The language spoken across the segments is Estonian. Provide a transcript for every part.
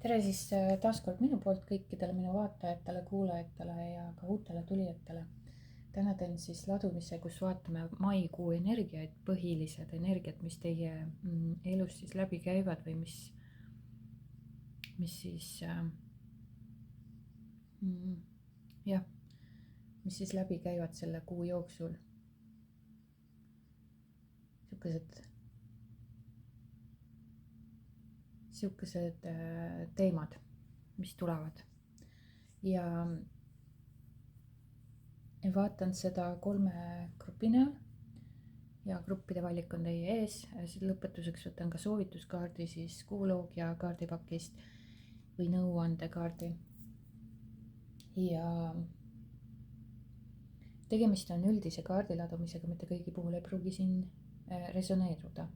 tere siis taaskord minu poolt kõikidele minu vaatajatele, kuulajatele ja ka uutele tulijatele. Täna teen siis ladumise, kus vaatame maikuu energiaid, põhilised energiat, mis teie elus siis läbi käivad või mis siis jah, mis siis läbi käivad selle kuu jooksul. Siukesed teemad, mis tulevad ja vaatan seda 3 grupi näol ja gruppide valik on teie ees. Lõpetuseks võtan ka soovituskaardi siis kuuloogia kaardipakist või nõuandekaardi. Ja tegemist on üldise kaardiladumisega, mitte kõigi puhul ei pruugi siin resoneeruda.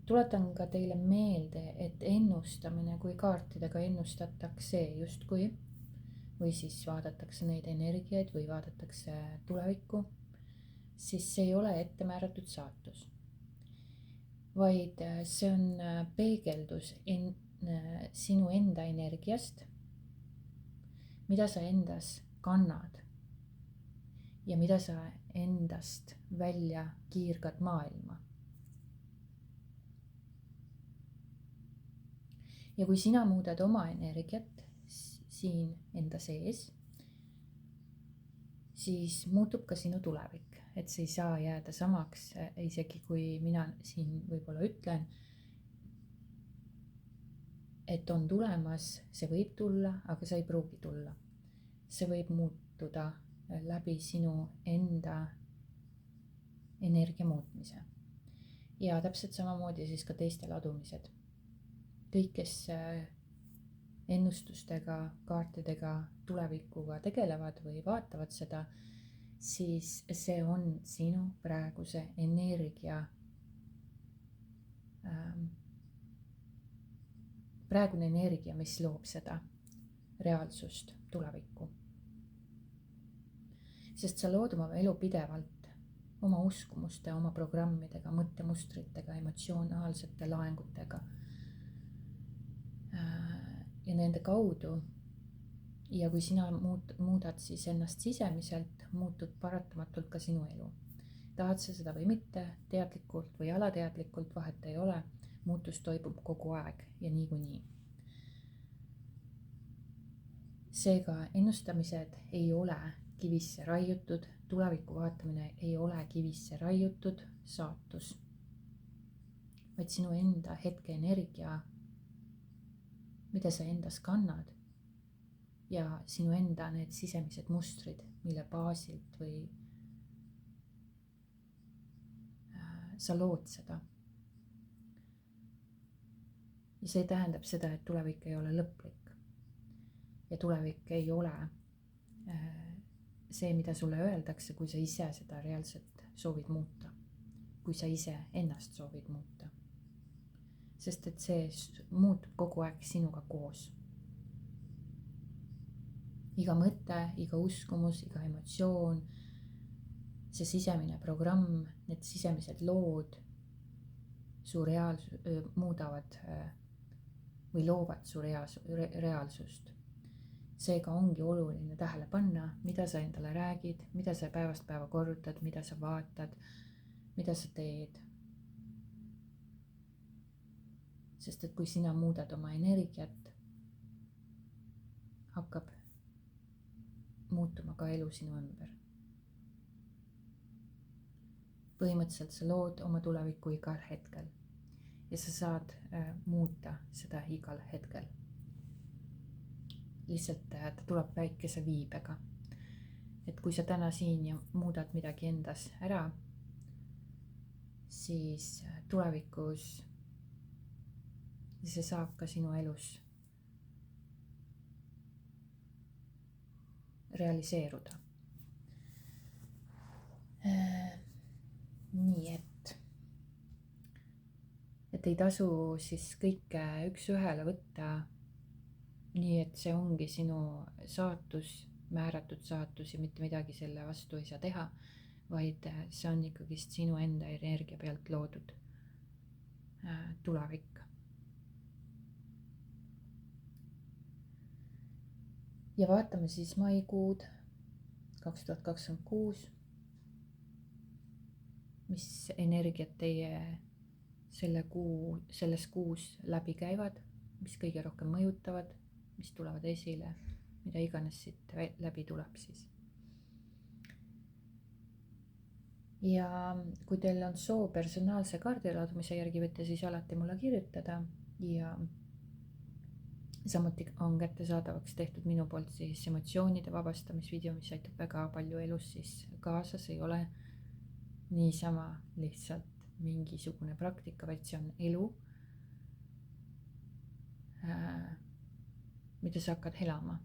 Tuletan ka teile meelde, et ennustamine, kui kaartidega ennustatakse justkui või siis vaadatakse neid energiaid või vaadatakse tulevikku, siis see ei ole ettemääratud saatus, vaid see on peegeldus sinu enda energiast, mida sa endas kannad ja mida sa endast välja kiirgad maailma. Ja kui sina muudad oma energiat siin enda sees, siis muutub ka sinu tulevik, et see ei saa jääda samaks, isegi kui mina siin võib-olla ütlen, et on tulemas, see võib tulla, aga see ei pruugi tulla. See võib muutuda läbi sinu enda energia muutmise. Ja täpselt samamoodi siis ka teiste ladumised. Kõik, kes ennustustega, kaartidega, tulevikuga tegelevad või vaatavad seda, siis see on sinu praeguse energia, praegune energia, mis loob seda reaalsust, tulevikku. Sest sa lood oma elu pidevalt oma uskumuste, oma programmidega, mõttemustritega, emotsionaalsete laengutega ja nende kaudu. Ja kui sina muudad siis ennast sisemiselt, muutub paratamatult ka sinu elu. Tahad sa seda või mitte, teadlikult või alateadlikult, vahet ei ole, muutus toimub kogu aeg ja niikuinii. Seega ennustamised ei ole kivisse raiutud, tuleviku vaatamine ei ole kivisse raiutud saatus, vaid sinu enda hetke energia, mida sa endas kannad ja sinu enda need sisemised mustrid, mille baasilt või sa lood seda. Ja see tähendab seda, et tulevik ei ole lõplik ja tulevik ei ole see, mida sulle öeldakse, kui sa ise seda reaalselt soovid muuta, kui sa ise ennast soovid muuta. Sest et see muutub kogu aeg sinuga koos. Iga mõte, iga uskumus, iga emotsioon, see sisemine programm, need sisemised lood su muudavad või loovad su reaalsust. Seega ongi oluline tähele panna, mida sa endale räägid, mida sa päevast päeva kordad, mida sa vaatad, mida sa teed. Sest et kui sina muudad oma energiat, hakkab muutuma ka elu sinu ümber. Põhimõtteliselt sa lood oma tulevikku igal hetkel ja sa saad muuta seda igal hetkel. Lihtsalt ta tuleb väikese viibega. Et kui sa täna siin ja muudad midagi endas ära, siis tulevikus see saab ka sinu elus realiseeruda. Nii et ei tasu siis kõike üks-ühele võtta, nii et see ongi sinu saatus, määratud saatus ja mitte midagi selle vastu ei saa teha, vaid see on ikkagi sinu enda energia pealt loodud tulevik. ja vaatame siis maikuud 2026, mis energiat teie selles kuus läbi käivad, mis kõige rohkem mõjutavad, mis tulevad esile, mida iganes siit läbi tuleb siis. Ja kui teil on soov personaalse kaardi laadimise järgi võtta, siis alati mulle kirjutada ja samuti on kättesaadavaks tehtud minu poolt siis emotsioonide vabastamisvideo, mis aitab väga palju elus siis kaasa, see ei ole niisama lihtsalt mingisugune praktika, vaid see on elu, mida sa hakkad elama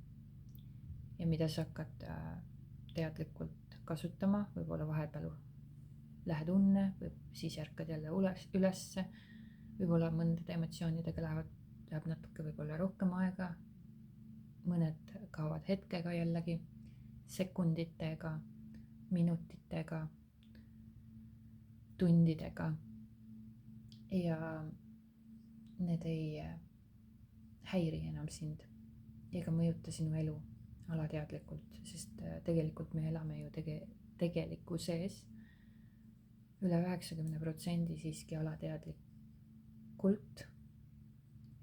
ja mida sa hakkad teadlikult kasutama, võib-olla vahepeal lähed unne või siis ärkad jälle ülesse, võib-olla mõndade emotsioonidega läheb natuke võib-olla rohkem aega, mõned kaovad hetkega jällegi, sekunditega, minutitega, tundidega ja need ei häiri enam sind ega mõjuta sinu elu alateadlikult, sest tegelikult me elame ju tegeliku sees üle 90% siiski alateadlikult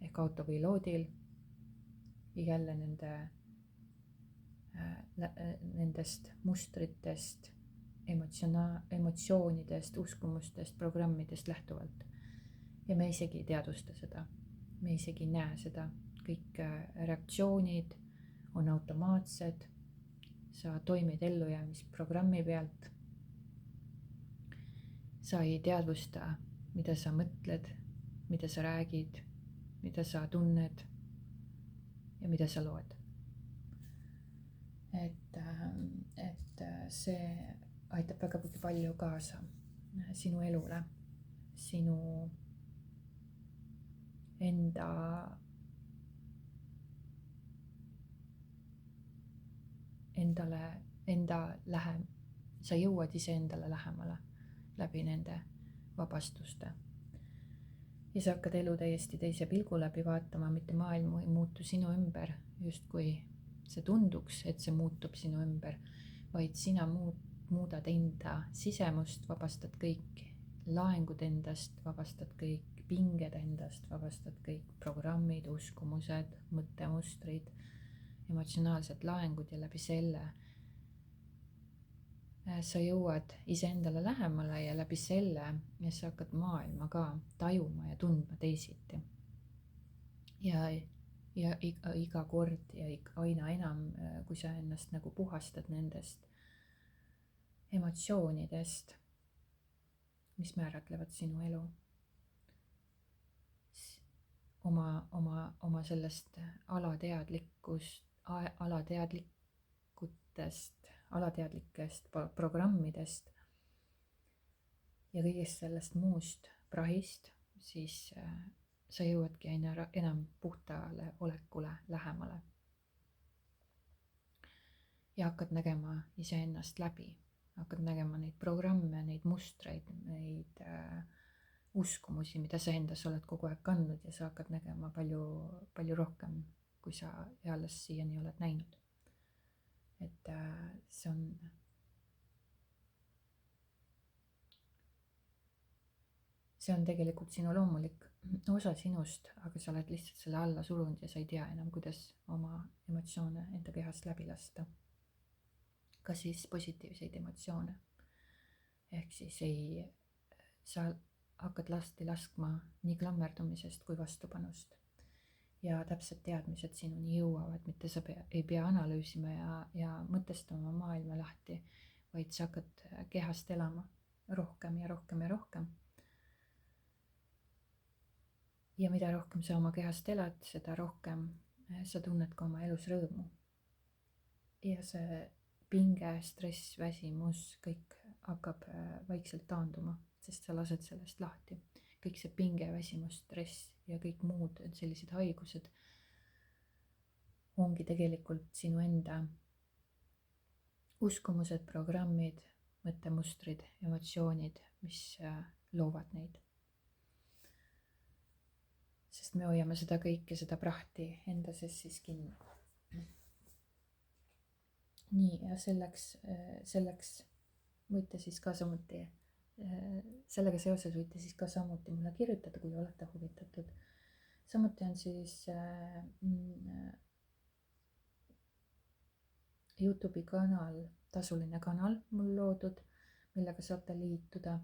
ehk autopiloodil jälle nendest mustritest, emotsioonidest, uskumustest, programmidest lähtuvalt. Ja me isegi ei teadvusta seda, me isegi ei näe seda, kõik reaktsioonid on automaatsed, sa toimid ellujäämisprogrammi pealt, sa ei teadvusta, mida sa mõtled, mida sa räägid, mida sa tunned ja mida sa loed. Et see aitab väga palju kaasa sinu elule, sinu sa jõuad iseendale lähemale läbi nende vabastuste. Ja sa hakkad elu täiesti teise pilgu läbi vaatama, mitte maailm ei muutu sinu ümber, justkui see tunduks, et see muutub sinu ümber, vaid sina muudad enda sisemust, vabastad kõik laengud endast, vabastad kõik pinged endast, vabastad kõik programmid, uskumused, mõttemustrid, emotsionaalsed laengud ja läbi selle sa jõuad iseendale lähemale ja läbi selle sa hakkad maailma ka tajuma ja tundma teisiti. Ja iga kord ja aina enam, kui sa ennast nagu puhastad nendest emotsioonidest, mis määratlevad sinu elu, oma sellest alateadlikest programmidest ja kõigest sellest muust prahist, siis sa jõuadki aina enam puhtale olekule lähemale. Ja hakkad nägema iseennast läbi, hakkad nägema neid programme, neid mustreid, neid uskumusi, mida sa endas oled kogu aeg kandnud ja sa hakkad nägema palju rohkem, kui sa alles siiani oled näinud. Et see on tegelikult sinu loomulik osa sinust, aga sa oled lihtsalt selle alla surunud ja sa ei tea enam, kuidas oma emotsioone enda kehast läbi lasta. Ka siis positiivseid emotsioone. Ehk siis sa hakkad laskma nii klammerdumisest kui vastupanust. Ja täpsed teadmised sinuni jõuavad, mitte sa ei pea analüüsima ja mõtestama maailma lahti, vaid sa hakkad kehast elama rohkem ja rohkem ja rohkem. Ja mida rohkem sa oma kehast elad, seda rohkem sa tunned ka oma elus rõõmu. Ja see pinge, stress, väsimus, kõik hakkab vaikselt taanduma, sest sa lased sellest lahti. Kõik see pinge, väsimus, stress ja kõik muud sellised haigused ongi tegelikult sinu enda uskumused, programmid, mõttemustrid, emotsioonid, mis loovad neid. Sest me hoiame seda kõike, seda prahti enda sees siis kinni. nii, ja selleks võite siis ka samuti, sellega seoses võite siis ka samuti mulle kirjutada, kui olete huvitatud. samuti on siis YouTube'i kanal, tasuline kanal mul loodud, millega saate liituda.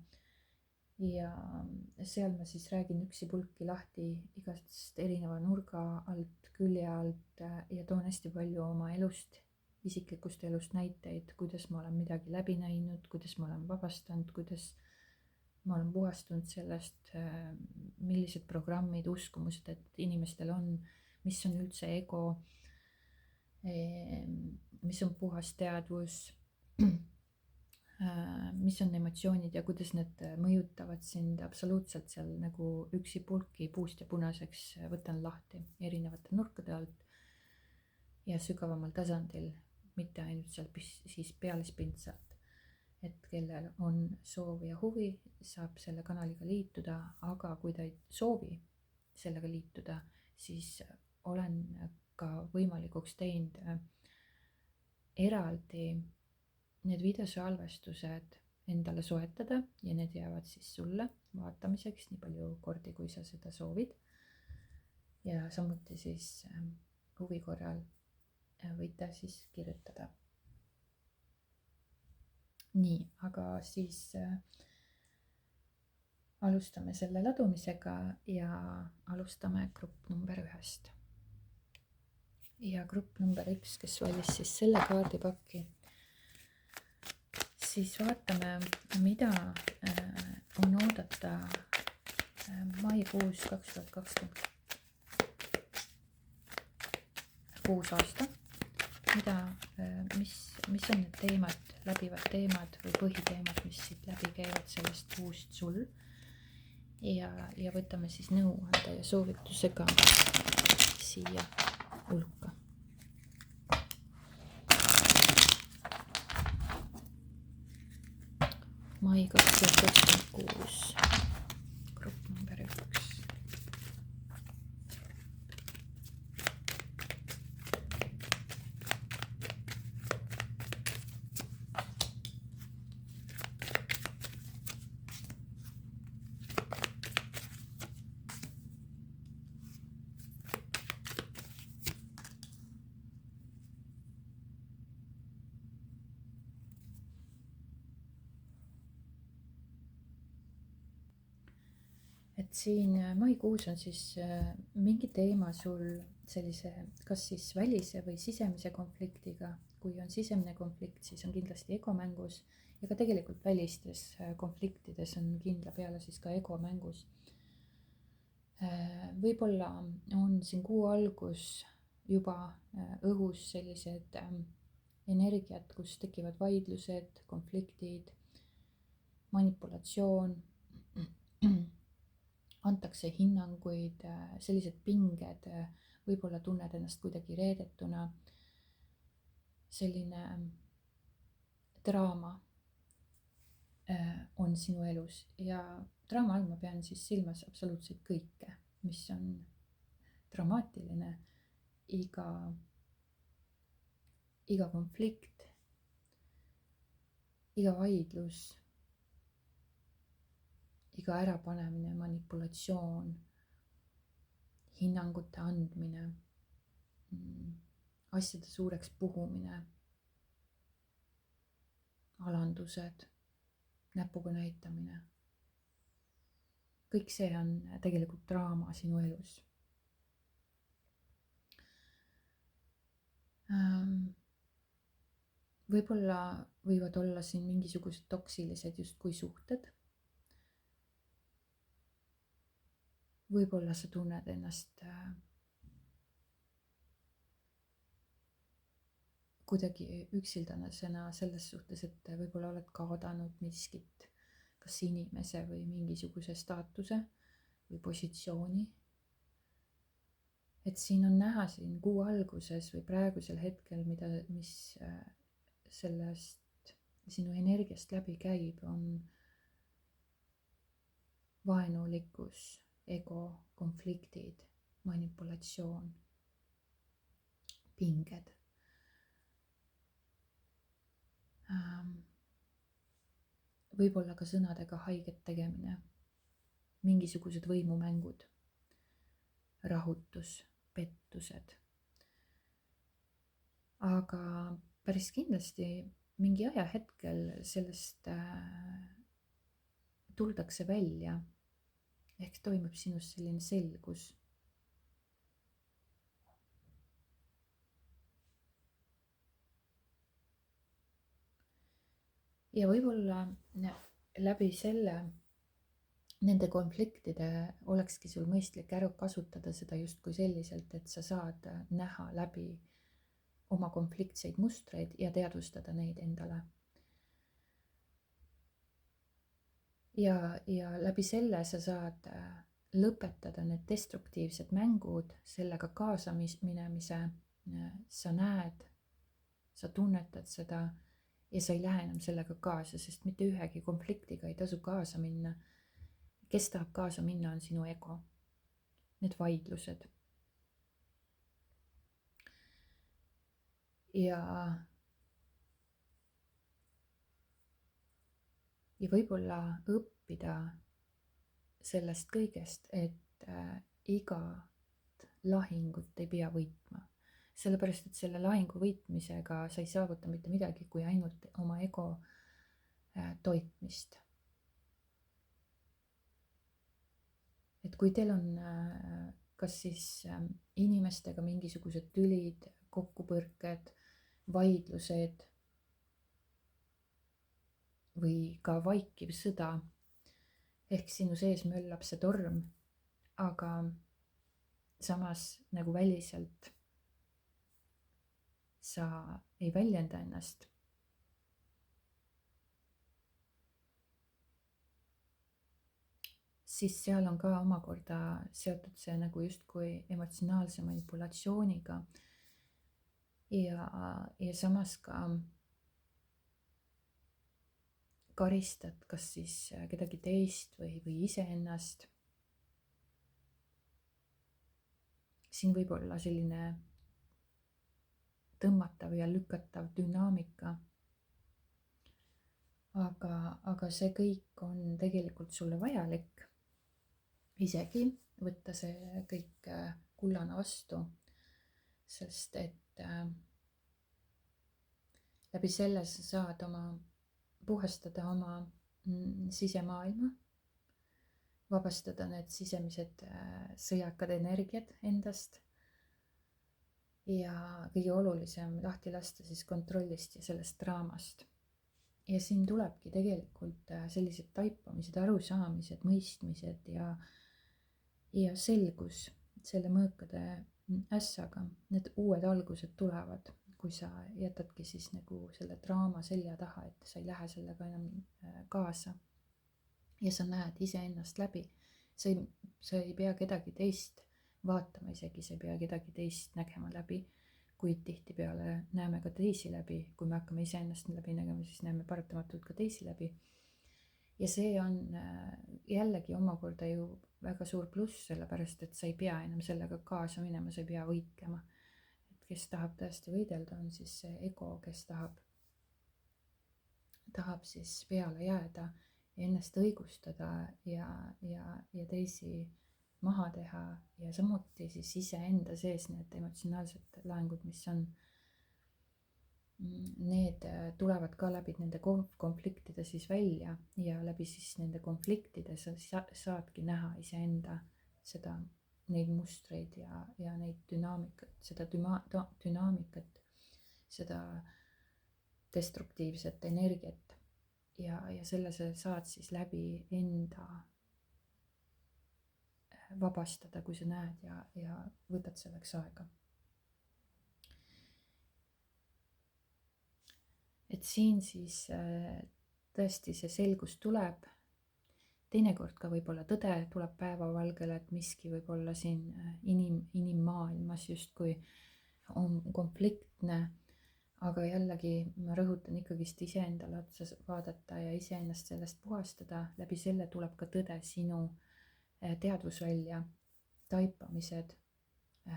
Ja seal ma siis räägin üksipulki lahti igast erineva nurga alt, külje alt ja toon hästi palju oma elust, isiklikust elust näiteid, kuidas ma olen midagi läbi näinud, kuidas ma olen vabastanud, kuidas ma olen puhastunud sellest, millised programmid, uskumused, et inimestel on, mis on üldse ego, mis on puhas teadvus, mis on emotsioonid ja kuidas need mõjutavad sind absoluutselt seal nagu üksipulki puust ja punaseks. Võtan lahti erinevate nurkade alt ja sügavamal tasandil, mitte ainult seal siis pealispindsalt. Et kellel on soov ja huvi, saab selle kanaliga liituda, aga kui ta ei soovi sellega liituda, siis olen ka võimalikuks teinud eraldi need videosalvestused endale soetada ja need jäävad siis sulle vaatamiseks nii palju kordi, kui sa seda soovid. Ja samuti siis huvi korral võite siis kirjutada. Nii, aga siis alustame selle ladumisega ja alustame grupp number 1. Ja grupp number 1, kes valis siis selle kaardipaki, siis vaatame, mida on oodata maikuus 2026 aasta. Mis on need teemad, läbivad teemad või põhiteemad, mis siit läbi käivad sellest kuust sul. Ja võtame siis nõuande ja soovitusega siia hulka. Mai 2026, grupp number 1. Et siin maikuus on siis mingi teema sul sellise, kas siis välise või sisemise konfliktiga. Kui on sisemine konflikt, siis on kindlasti ego mängus ja ka tegelikult välistes konfliktides on kindla peale siis ka ego mängus. Võib-olla on siin kuu algus juba õhus sellised energiat, kus tekivad vaidlused, konfliktid, manipulatsioon, antakse hinnanguid, sellised pinged, võib-olla tunned ennast kuidagi reedetuna, selline draama on sinu elus ja draama all ma pean siis silmas absoluutselt kõike, mis on dramaatiline, iga konflikt, iga vaidlus, iga ärapanemine, manipulatsioon, hinnangute andmine, asjade suureks puhumine, alandused, näpuga näitamine. Kõik see on tegelikult draama sinu elus. Võib-olla võivad olla siin mingisugused toksilised justkui suhted. Võib-olla sa tunned ennast kuidagi üksildasena selles suhtes, et võib-olla oled kaotanud miskit, kas inimese või mingisuguse staatuse või positsiooni. Et siin on näha siin kuu alguses või praegusel hetkel, mis sellest sinu energiast läbi käib, on vaenulikkus, ego, konfliktid, manipulatsioon, pinged. võib-olla ka sõnadega haiget tegemine, mingisugused võimumängud, rahutus, pettused. aga päris kindlasti mingi ajahetkel sellest tuldakse välja, ehk toimub sinus selline selgus. ja võib-olla läbi selle, nende konfliktide olekski sul mõistlik ära kasutada seda justkui selliselt, et sa saad näha läbi oma konfliktseid mustreid ja teadvustada neid endale. ja läbi selle sa saad lõpetada need destruktiivsed mängud, sellega kaasa minemise. sa näed, sa tunnetad seda ja sa ei lähe enam sellega kaasa, sest mitte ühegi konfliktiga ei tasu kaasa minna. kes tahab kaasa minna, on sinu ego, need vaidlused. ja võib-olla õppida sellest kõigest, et igat lahingut ei pea võitma. Sellepärast, et selle lahingu võitmisega sa ei saavuta mitte midagi, kui ainult oma ego toitmist. et kui teil on kas siis inimestega mingisugused tülid, kokkupõrked, vaidlused või ka vaikiv sõda, ehk sinu sees möllab see torm, aga samas nagu väliselt sa ei väljenda ennast, siis seal on ka omakorda seotud see nagu justkui emotsionaalse manipulatsiooniga ja samas ka karistad kas siis kedagi teist või iseennast. siin võib olla selline tõmmatav ja lükatav dünaamika. aga see kõik on tegelikult sulle vajalik. isegi võtta see kõik kullana vastu, sest et läbi selle sa saad puhastada oma sisemaailma, vabastada need sisemised sõjakad energiad endast ja kõige olulisem, lahti lasta siis kontrollist ja sellest draamast. ja siin tulebki tegelikult sellised taipamised, arusaamised, mõistmised ja selgus selle mõõkade ässaga. Need uued algused tulevad, kui sa jätadki siis nagu selle draama selja taha, et sa ei lähe sellega enam kaasa. ja sa näed iseennast läbi. sa ei pea kedagi teist vaatama, isegi sa ei pea kedagi teist nägema läbi, kuid tihtipeale näeme ka teisi läbi. kui me hakkame iseennast läbi nägema, siis näeme paratamatult ka teisi läbi. ja see on jällegi omakorda ju väga suur pluss, sellepärast et sa ei pea enam sellega kaasa minema, sa ei pea võitlema. et kes tahab tõesti võidelda, on siis see ego, kes tahab siis peale jääda ja ennast õigustada ja teisi maha teha ja samuti siis iseenda sees need emotsionaalsed laengud, mis on, need tulevad ka läbi nende konfliktide siis välja ja läbi siis nende konfliktide sa saadki näha iseenda seda, neid mustreid ja neid dünaamikat, seda dünaamikat, seda destruktiivset energiat ja selle sa saad siis läbi enda vabastada, kui sa näed ja võtad selleks aega. et siin siis tõesti see selgus tuleb, teinekord ka võib-olla tõde tuleb päevavalgele, et miski võib olla siin inimmaailmas justkui on konfliktne, aga jällegi ma rõhutan ikkagist iseendale otsa vaadata ja iseennast sellest puhastada, läbi selle tuleb ka tõde sinu teadvusvälja, taipamised,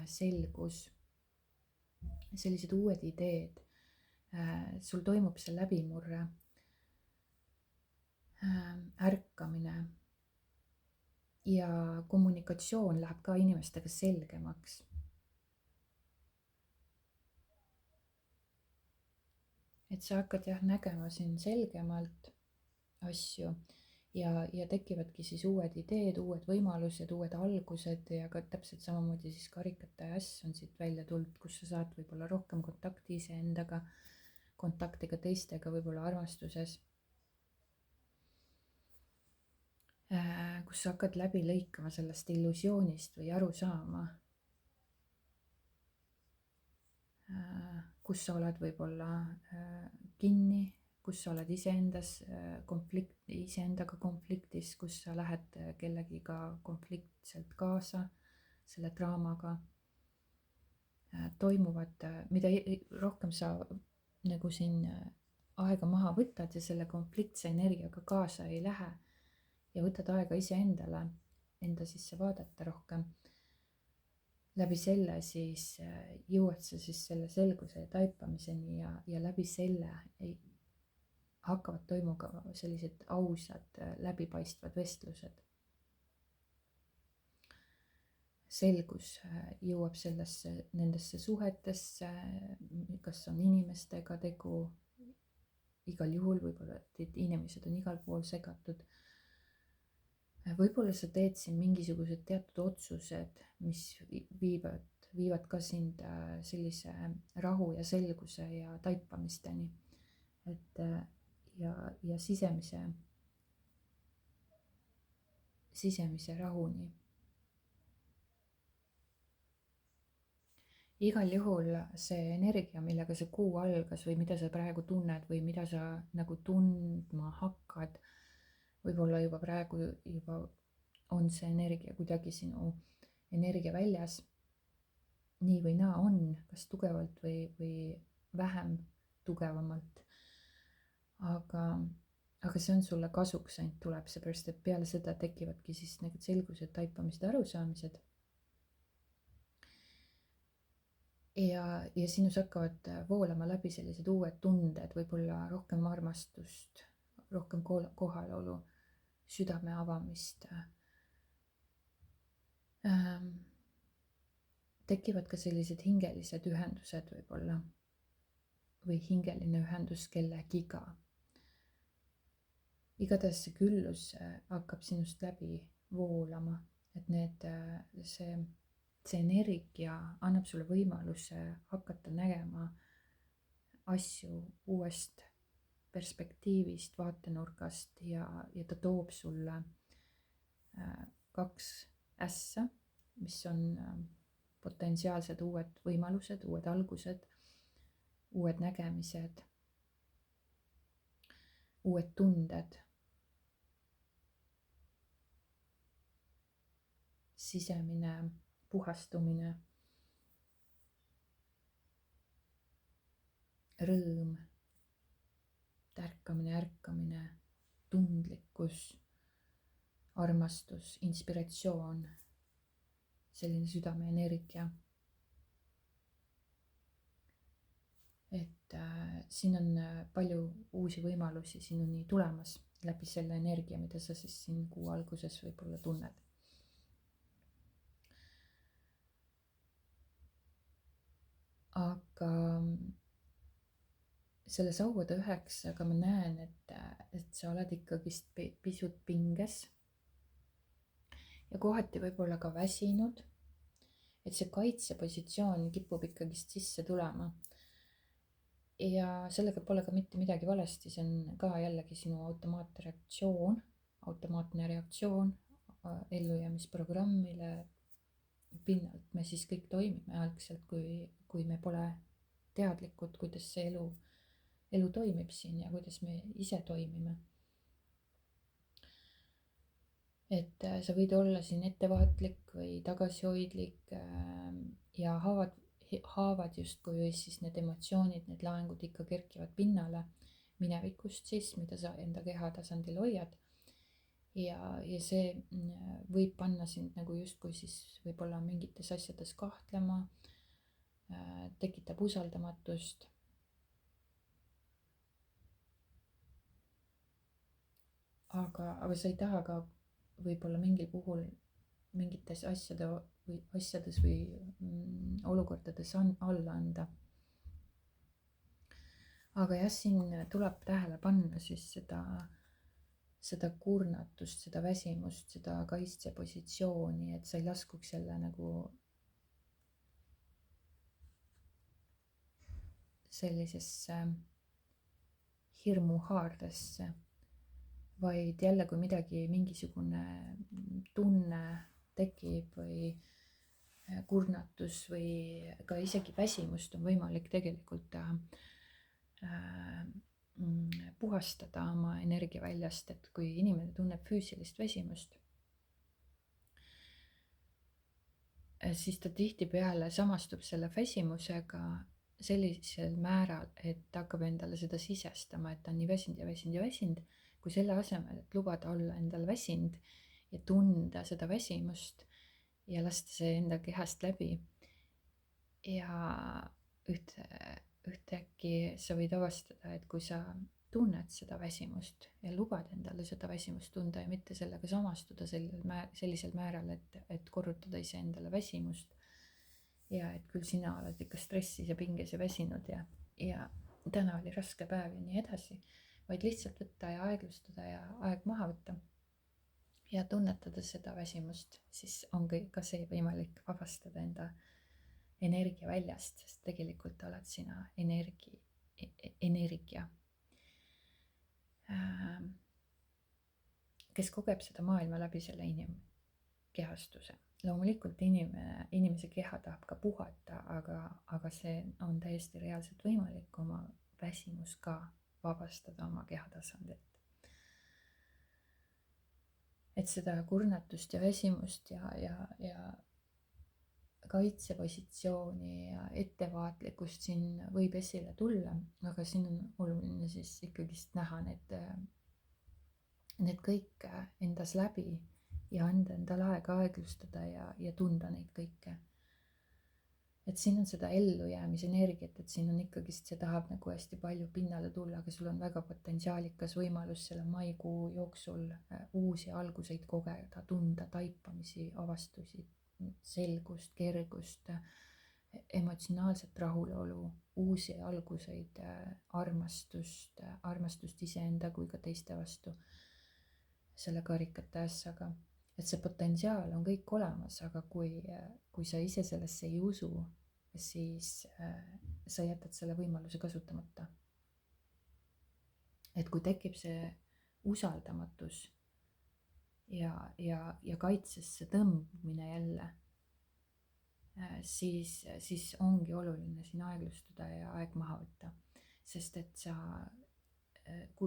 selgus, sellised uued ideed, sul toimub see läbimurre, ärkamine ja kommunikatsioon läheb ka inimestega selgemaks. Et sa hakkad nägema siin selgemalt asju ja tekivadki siis uued ideed, uued võimalused, uued algused ja ka täpselt samamoodi siis karikate äss on siit välja tulnud, kus sa saad võib-olla rohkem kontakti iseendaga, kontakti ka teistega, võib-olla armastuses. Kus sa hakkad läbi lõikama sellest illusioonist või aru saama, kus sa oled võib-olla kinni, kus sa oled iseendaga konfliktis, kus sa lähed kellegiga konfliktselt kaasa selle draamaga. Toimuvad, mida rohkem sa nagu siin aega maha võtad ja selle konfliktse energiaga kaasa ei lähe ja võtad aega iseendale, enda sisse vaadata rohkem, läbi selle siis jõuad sa siis selle selguse ja taipamiseni ja läbi selle hakkavad toimuma sellised ausad, läbipaistvad vestlused. Selgus jõuab nendesse suhetesse, kas on inimestega tegu, igal juhul võib-olla, et inimesed on igal pool segatud. Võib-olla sa teed siin mingisugused teatud otsused, mis viivad ka sind sellise rahu ja selguse ja taipamisteni. Et ja sisemise rahuni. Igal juhul see energia, millega see kuu algas või mida sa praegu tunned või mida sa nagu tundma hakkad, võib-olla juba praegu on see energia kuidagi sinu energia väljas. Nii või naa on, kas tugevalt või vähem tugevamalt. Aga see on sulle kasuks ainult tuleb, seepärast et peale seda tekivadki siis need selgused, taipamised, arusaamised. Ja sinus hakkavad voolama läbi sellised uued tunded, võib-olla rohkem armastust, rohkem kohalolu, südame avamist. Tekivad ka sellised hingelised ühendused võib-olla või hingeline ühendus kellegiga. Igatahes see küllus hakkab sinust läbi voolama, et see energia annab sulle võimaluse hakata nägema asju uuest perspektiivist, vaatenurgast ja ta toob sulle 2 ässa, mis on potentsiaalsed uued võimalused, uued algused, uued nägemised, uued tunded, sisemine puhastumine, rõõm, ärkamine, tundlikkus, armastus, inspiratsioon, selline südameenergia. Et siin on palju uusi võimalusi sinuni tulemas läbi selle energia, mida sa siis siin kuu alguses võib-olla tunned. Aga selles auade 9, ma näen, et sa oled ikkagist pisut pinges ja kohati võib-olla ka väsinud, et see kaitsepositsioon kipub ikkagist sisse tulema. Ja sellega pole ka mitte midagi valesti, see on ka jällegi sinu automaatne reaktsioon ellujäämisprogramm, mille pinnalt me siis kõik toimime algselt, kui me pole teadlikud, kuidas see elu toimib siin ja kuidas me ise toimime. Et sa võid olla siin ettevaatlik või tagasihoidlik ja haavad justkui siis need emotsioonid, need laengud ikka kerkivad pinnale minevikust siis, mida sa enda keha tasandil hoiad. Ja see võib panna sind nagu justkui siis võib-olla mingites asjades kahtlema, tekitab usaldamatust. aga sa ei taha ka võib-olla mingil puhul mingites asjades või olukordades alla anda. aga jah, siin tuleb tähele panna siis seda kurnatust, seda väsimust, seda kaitsepositsiooni, et sa ei laskuks jälle nagu sellisesse hirmuhaardesse, vaid jälle, kui mingisugune tunne tekib või kurnatus või ka isegi väsimust on võimalik tegelikult puhastada oma energiaväljast, et kui inimene tunneb füüsilist väsimust, siis ta tihtipeale samastub selle väsimusega sellisel määral, et ta hakkab endale seda sisestama, et ta on nii väsinud ja väsinud ja väsinud, kui selle asemel, et lubada olla endal väsinud ja tunda seda väsimust ja lasta see enda kehast läbi. ja ühtäkki sa võid avastada, et kui sa tunned seda väsimust ja lubad endale seda väsimust tunda ja mitte sellega samastuda sellisel määral, et korrutada iseendale väsimust ja et küll sina oled ikka stressis ja pinges ja väsinud ja täna oli raske päev ja nii edasi, vaid lihtsalt võtta ja aeglustada ja aeg maha võtta ja tunnetada seda väsimust, siis on ka see võimalik vabastada enda energia väljast, sest tegelikult oled sina energia, kes kogeb seda maailma läbi selle inimkehastuse. Loomulikult inimese keha tahab ka puhata, aga see on täiesti reaalselt võimalik oma väsimus ka vabastada oma kehatasandilt. Et seda kurnatust ja väsimust ja kaitsepositsiooni ja ettevaatlikkust siin võib esile tulla, aga siin on oluline siis ikkagist näha need kõik endas läbi ja anda endale aega aeglustada ja tunda neid kõike. Et siin on seda ellujäämisenergiat, et siin on ikkagist, see tahab nagu hästi palju pinnale tulla, aga sul on väga potentsiaalikas võimalus selle maikuu jooksul uusi alguseid kogeda, tunda taipamisi, avastusi, selgust, kergust, emotsionaalset rahulolu, uusi alguseid, armastust iseenda kui ka teiste vastu selle karikate ässaga. Et see potentsiaal on kõik olemas, aga kui sa ise sellesse ei usu, siis sa jätad selle võimaluse kasutamata. Et kui tekib see usaldamatus ja kaitsesse tõmbumine jälle, siis ongi oluline siin aeglustada ja aeg maha võtta, sest et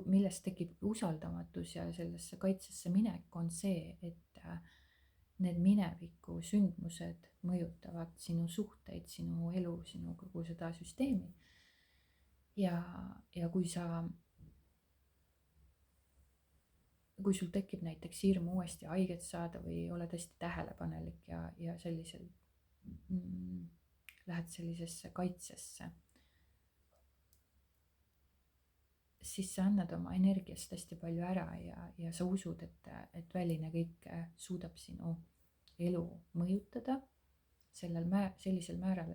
millest tekib usaldamatus ja sellesse kaitsesse minek on see, et need mineviku sündmused mõjutavad sinu suhteid, sinu elu, sinu kogu seda süsteemi. Ja kui sul tekib näiteks hirm uuesti haiget saada või oled hästi tähelepanelik ja sellisel lähed sellisesse kaitsesse, siis sa annad oma energiast hästi palju ära ja sa usud, et väline kõik suudab sinu elu mõjutada sellisel määral,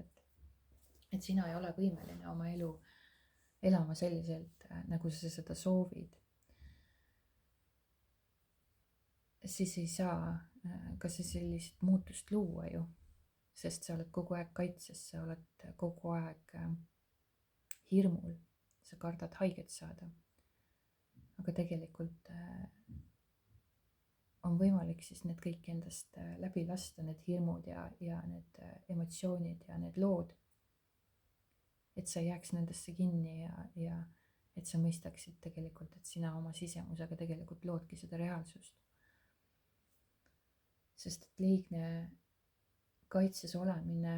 et sina ei ole võimeline oma elu elama selliselt, nagu sa seda soovid. Siis ei saa ka sellist muutust luua ju, sest sa oled kogu aeg kaitses, sa oled kogu aeg hirmul, sa kardad haiget saada. Aga tegelikult on võimalik siis need kõik endast läbi lasta, need hirmud ja need emotsioonid ja need lood, et sa ei jääks nendesse kinni ja et sa mõistaksid tegelikult, et sina oma sisemusega tegelikult loodki seda reaalsust. Sest et liigne kaitses olemine,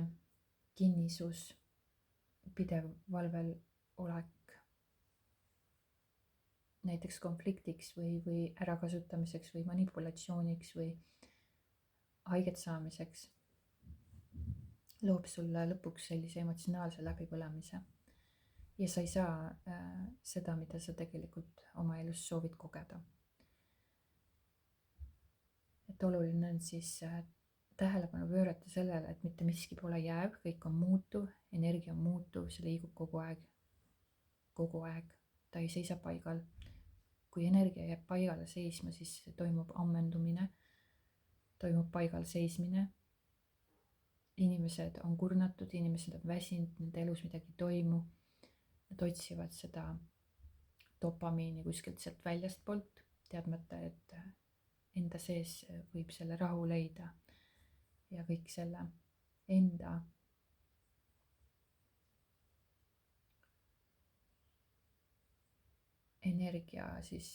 kinnisus, pidev valvel olek näiteks konfliktiks või ärakasutamiseks või manipulatsiooniks või haiget saamiseks loob sulle lõpuks sellise emotsionaalse läbipõlemise ja sa ei saa seda, mida sa tegelikult oma elus soovid kogeda. et oluline on siis tähelepanu pöörata sellele, et mitte miski pole jääv, kõik on muutuv, energia on muutuv, see liigub kogu aeg, ta ei seisa paigal. Kui energia jääb paigale seisma, siis toimub ammendumine, toimub paigal seismine. Inimesed on kurnatud, inimesed on väsinud, nende elus midagi ei toimu. Nad otsivad seda dopamiini kuskilt sealt väljastpoolt, teadmata, et enda sees võib selle rahu leida ja kõik selle enda energia siis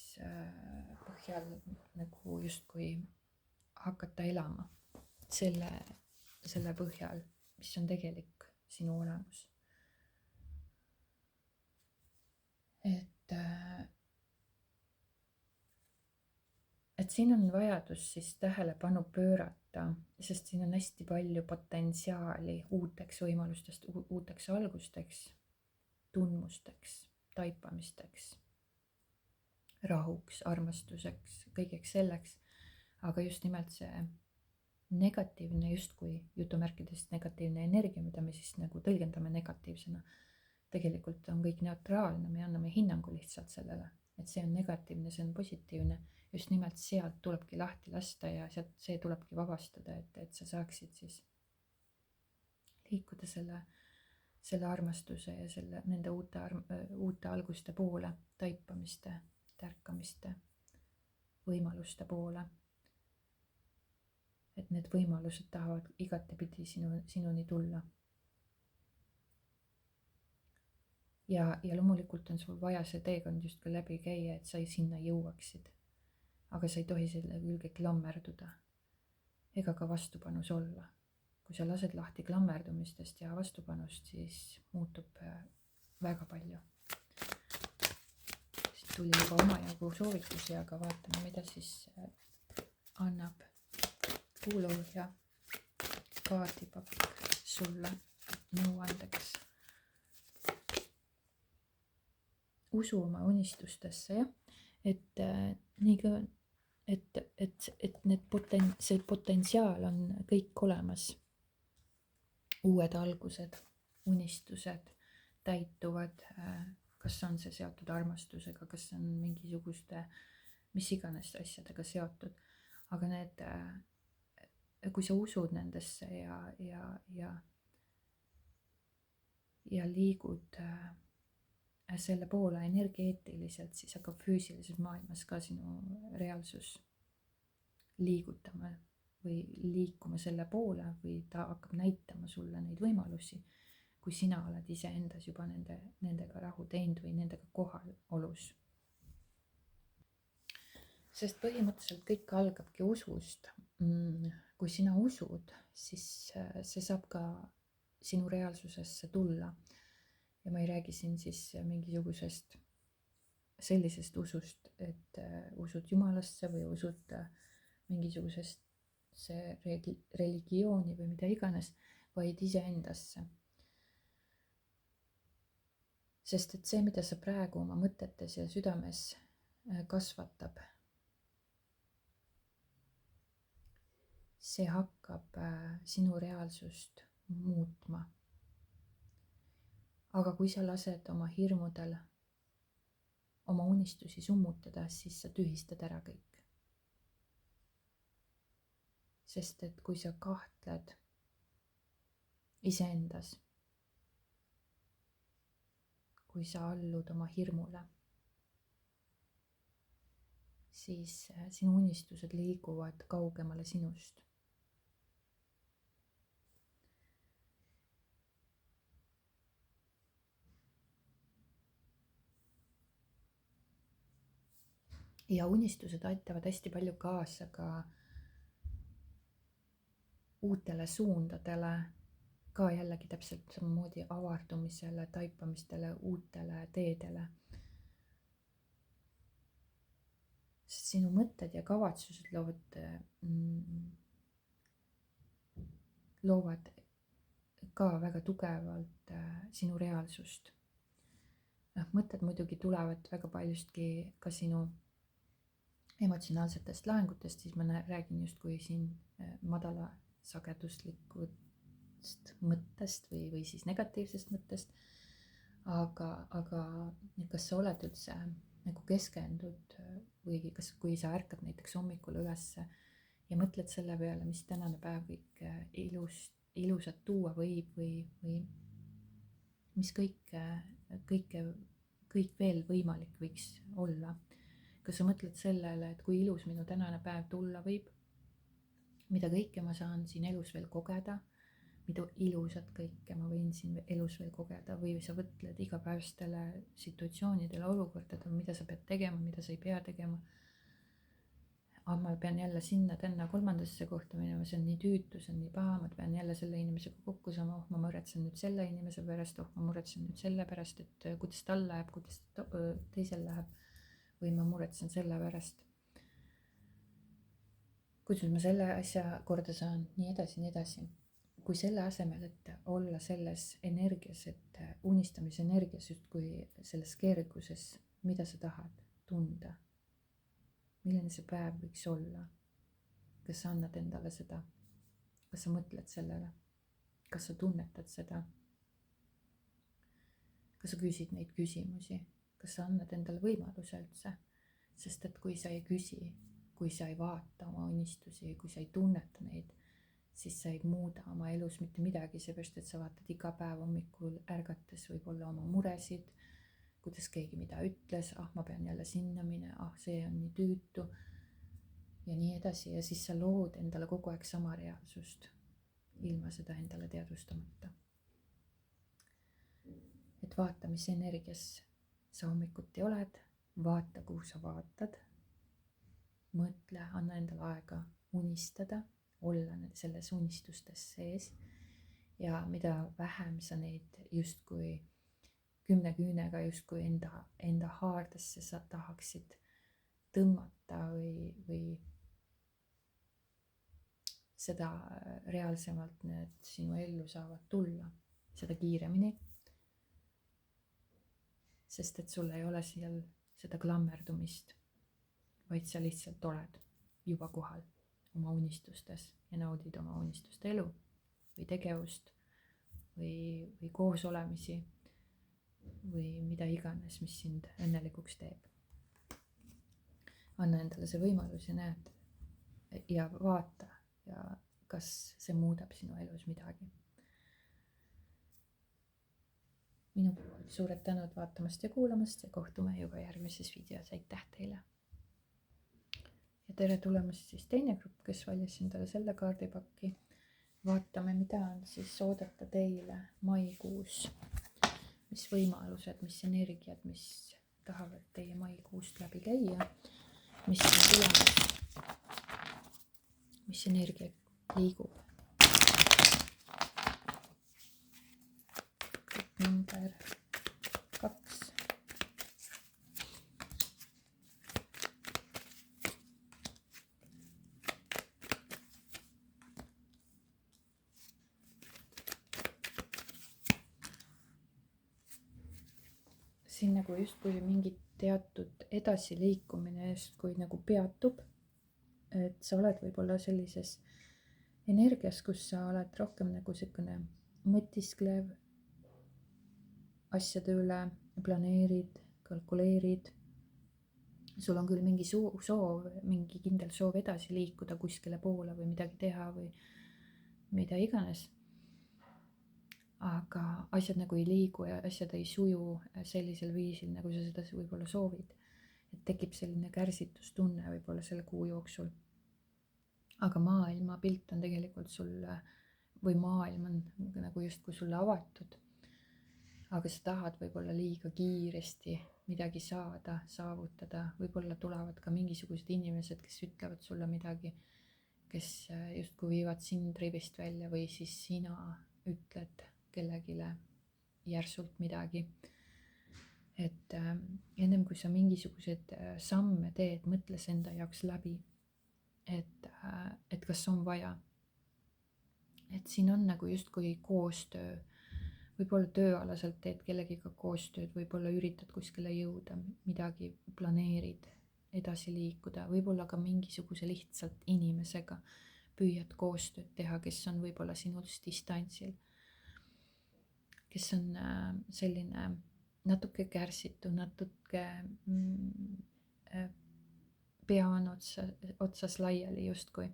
põhjal nagu justkui hakata elama selle põhjal, mis on tegelik sinu olemus. Et siin on vajadus siis tähelepanu pöörata, sest siin on hästi palju potentsiaali uuteks võimalustest, uuteks algusteks, tundmusteks, taipamisteks, rahuks, armastuseks, kõigeks selleks. Aga just nimelt see negatiivne, justkui jutumärkidest negatiivne energia, mida me siis nagu tõlgendame negatiivsena, tegelikult on kõik neutraalne, me anname hinnangu lihtsalt sellele, et see on negatiivne, see on positiivne. Just nimelt sealt tulebki lahti lasta ja sealt see tulebki vabastada, et sa saaksid siis liikuda selle armastuse ja nende uute alguste poole, taipamiste, tärkamiste, võimaluste poole. Et need võimalused tahavad igatepidi sinuni tulla. Ja loomulikult on sul vaja see teekond justkui läbi käia, et sa sinna jõuaksid. Aga sa ei tohi selle külge klammerduda ega ka vastupanus olla. Kui sa lased lahti klammerdumistest ja vastupanust, siis muutub väga palju. Siit tuli juba omajagu soovitusi, aga vaatame, mida siis annab kuulooja kaardipakk sulle nõuandeks. Usu oma unistustesse, jah, et see potentsiaal on kõik olemas. Uued algused, unistused täituvad, kas on see seotud armastusega, kas on mingisuguste, mis iganes asjadega seotud, aga kui sa usud nendesse ja liigud selle poole energeetiliselt, siis hakkab füüsilises maailmas ka sinu reaalsus liigutama või liikuma selle poole või ta hakkab näitama sulle neid võimalusi, kui sina oled iseendas juba nendega rahu teinud või nendega kohalolus. Sest põhimõtteliselt kõik algabki usust. Kui sina usud, siis see saab ka sinu reaalsusesse tulla. Ja ma ei räägi siin siis mingisugusest sellisest usust, et usud Jumalasse või usud mingisugusest religiooni või mida iganes, vaid iseendasse. Sest et see, mida sa praegu oma mõtetes ja südames kasvatab, see hakkab sinu reaalsust muutma. Aga kui sa lased oma hirmudel oma unistusi summutada, siis sa tühistad ära kõik. Sest et kui sa kahtled iseendas, kui sa allud oma hirmule, siis sinu unistused liiguvad kaugemale sinust. Ja unistused aitavad hästi palju kaasa ka uutele suundadele, ka jällegi täpselt samamoodi avardumisele, taipamistele, uutele teedele. Sest sinu mõtted ja kavatsused loovad ka väga tugevalt sinu reaalsust. Mõtted muidugi tulevad väga paljustki ka sinu emotsionaalsetest laengutest, siis ma räägin justkui siin madala sageduslikust mõttest või siis negatiivsest mõttest. aga kas sa oled üldse nagu keskendud või kas, kui sa ärkad näiteks hommikul ülesse ja mõtled selle peale, mis tänane päev kõik ilusat tuua võib või mis kõik veel võimalik võiks olla. Kas sa mõtled sellele, et kui ilus minu tänane päev tulla võib, mida kõike ma saan siin elus veel kogeda, mida ilusat kõike ma võin siin elus veel kogeda, või sa mõtled igapäevastele situatsioonidele, olukordadele, mida sa pead tegema, mida sa ei pea tegema. Ma pean jälle sinna, tänna, kolmandasse kohta minema, see on nii tüütu, see on nii paha, ma pean jälle selle inimesega kokku saama, ma muretsen nüüd selle inimese pärast, ma muretsen nüüd selle pärast, et kuidas tal läheb, kuidas teisel läheb, või ma muretsen selle pärast, kuidas ma selle asja korda saan, nii edasi. Kui selle asemel, et olla selles energias, et unistamise energias, justkui selles keerukuses, mida sa tahad tunda, milline see päev võiks olla, kas sa annad endale seda, kas sa mõtled sellele, kas sa tunnetad seda, kas sa küsid neid küsimusi, kas sa annad endale võimaluse üldse, sest et kui sa ei küsi, kui sa ei vaata oma unistusi, kui sa ei tunneta neid, siis sa ei muuda oma elus mitte midagi, seepärast et sa vaatad iga päev hommikul ärgates võib-olla oma muresid, kuidas keegi mida ütles, ma pean jälle sinna minema, see on nii tüütu ja nii edasi, ja siis sa lood endale kogu aeg sama reaalsust, ilma seda endale teadvustamata. Et vaata, mis energias sa hommikuti oled, vaata, kuhu sa vaatad, mõtle, anna endale aega unistada, olla selles unistustes sees, ja mida vähem sa neid justkui 10 küünega justkui enda haardesse sa tahaksid tõmmata või seda reaalsemalt need sinu ellu saavad tulla, seda kiiremini. Sest et sul ei ole seal seda klammerdumist, vaid sa lihtsalt oled juba kohal oma unistustes ja naudid oma unistuste elu või tegevust või koosolemisi või mida iganes, mis sind õnnelikuks teeb. Anna endale see võimalus ja näed ja vaata, ja kas see muudab sinu elus midagi. Minu puhul suured tänud vaatamast ja kuulamast ja kohtume juba järgmises videos. Aitäh teile! Ja tere tulemast siis teine grupp, kes valis endale selle kaardipakki. Vaatame, mida on siis oodata teile maikuus. Mis võimalused, mis energiad, mis tahavad teie maikuust läbi käia. Mis on tulemas, mis energia liigub. Number 2. Siin nagu justkui mingi teatud edasiliikumine justkui nagu peatub, et sa oled võib-olla sellises energias, kus sa oled rohkem nagu selline mõtisklev asjade üle, planeerid, kalkuleerid. Sul on küll mingi soov, mingi kindel soov edasi liikuda kuskile poole või midagi teha või mida iganes. Aga asjad nagu ei liigu ja asjad ei suju sellisel viisil, nagu sa seda võib-olla soovid. Et tekib selline kärsitustunne võib-olla selle kuu jooksul. Aga maailma pilt on tegelikult sulle, või maailm on nagu justkui sulle avatud. Aga sa tahad võib-olla liiga kiiresti midagi saada, saavutada. Võib-olla tulevad ka mingisugused inimesed, kes ütlevad sulle midagi, kes justkui viivad sind rivist välja, või siis sina ütled kellegile järsult midagi. Et ennem kui sa mingisuguseid samme teed, mõtles enda jaoks läbi, et kas on vaja. Et siin on nagu justkui koostöö, võib-olla tööalaselt teed kellegiga koostööd, võib-olla üritad kuskile jõuda, midagi planeerid, edasi liikuda, võib-olla ka mingisuguse lihtsalt inimesega püüad koostööd teha, kes on võib-olla sinust distantsil, kes on selline natuke kärsitu, natuke pea on otsas laiali justkui.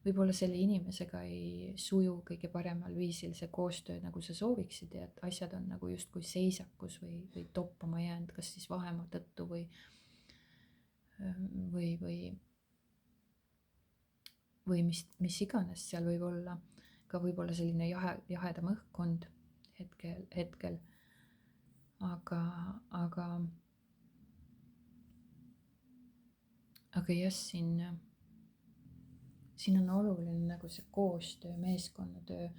Võib-olla selle inimesega ei suju kõige paremal viisil see koostöö, nagu sa sooviksid, ja et asjad on nagu justkui seisakus või toppama jäänud, kas siis vahemaa tõttu või mis iganes seal võib olla, ka võib-olla selline jahedam õhkkond hetkel. Aga jah, siin on oluline nagu see koostöö, meeskonnatöö,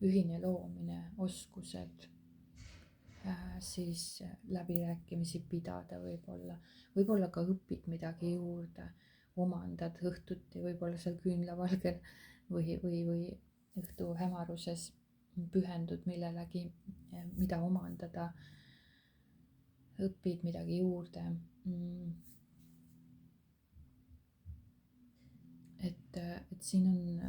ühine loomine, oskused, siis läbirääkimisi pidada võib-olla ka õpid midagi juurde, omandad õhtuti võib-olla seal küünlavalgel või õhtu hämaruses pühendud millelegi, mida omandada, õpid midagi juurde. Et siin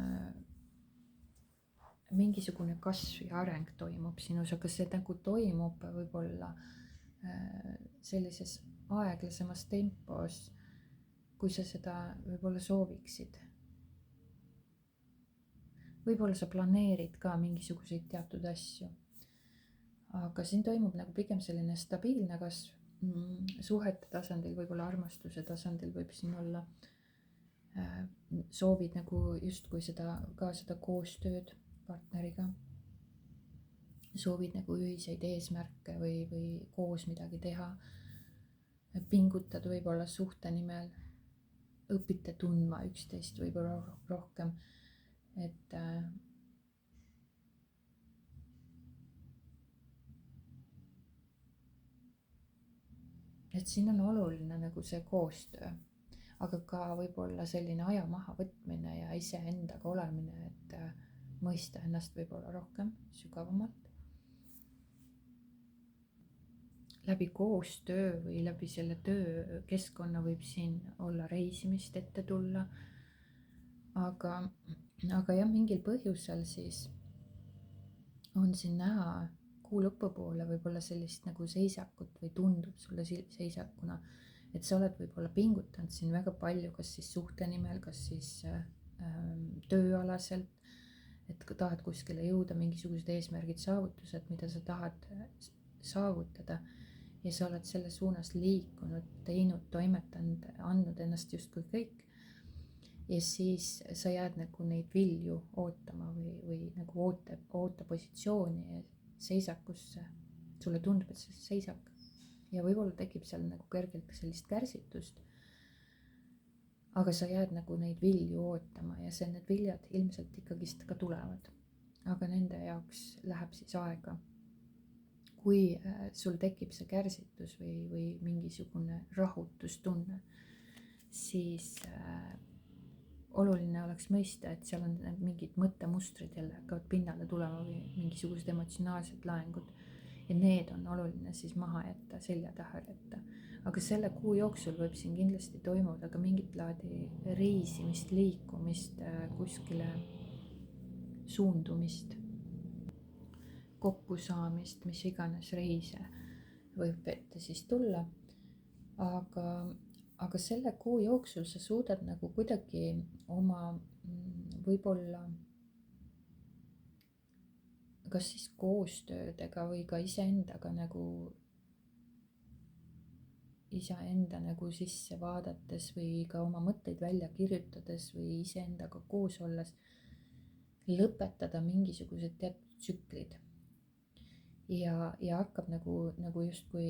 on mingisugune kasv ja areng toimub sinus, aga see nagu toimub võib-olla sellises aeglasemas tempos, kui sa seda võib-olla sooviksid. Võib-olla sa planeerid ka mingisuguseid teatud asju, aga siin toimub nagu pigem selline stabiilne kasv. Suhete tasandil, võib-olla armastuse tasandil võib siin olla, soovid nagu justkui seda koostööd partneriga, soovid nagu ühiseid eesmärke või koos midagi teha, pingutad võib-olla suhte nimel, õpite tundma üksteist võib-olla rohkem, et siin on oluline nagu see koostöö, aga ka võib-olla selline aja mahavõtmine ja iseendaga olemine, et mõista ennast võib-olla rohkem sügavamalt. Läbi koostöö või läbi selle töökeskkonna võib siin olla reisimist ette tulla, aga jah, mingil põhjusel siis on siin näha kuu lõpupoole võib-olla sellist nagu seisakut või tundub sulle seisakuna, et sa oled võib-olla pingutanud siin väga palju, kas siis suhte nimel, kas siis tööalaselt, et tahad kuskile jõuda, mingisugused eesmärgid, saavutused, mida sa tahad saavutada, ja sa oled selle suunas liikunud, teinud, toimetanud, andnud ennast justkui kõik, ja siis sa jääd nagu neid vilju ootama või nagu ootepositsiooni ja seisakusse. Sulle tundub, et see seisak, ja võib-olla tekib seal nagu kergelt sellist kärsitust, aga sa jääd nagu neid vilju ootama ja need viljad ilmselt ikkagist ka tulevad, aga nende jaoks läheb siis aega. Kui sul tekib see kärsitus või mingisugune rahutustunne, siis oluline oleks mõista, et seal on mingid mõttemustrid jälle hakkavad pinnale tulema või mingisugused emotsionaalsed laengud, ja need on oluline siis maha jätta, selja taha jätta. Aga selle kuu jooksul võib siin kindlasti toimuda ka mingit laadi reisimist, liikumist, kuskile suundumist, kokkusaamist, mis iganes reise võib ette siis tulla. Aga selle kuu jooksul sa suudad nagu kuidagi oma võib-olla kas siis koostöödega või ka iseendaga nagu sisse vaadates või ka oma mõtteid välja kirjutades või iseendaga koos olles lõpetada mingisugused teatud tsüklid ja hakkab nagu justkui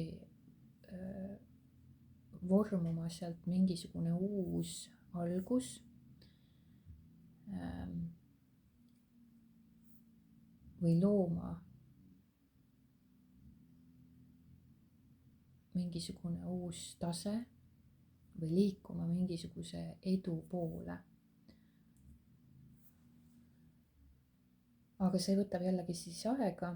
vormuma sealt mingisugune uus algus, või looma mingisugune uus tase või liikuma mingisuguse edu poole. Aga see võtab jällegi siis aega.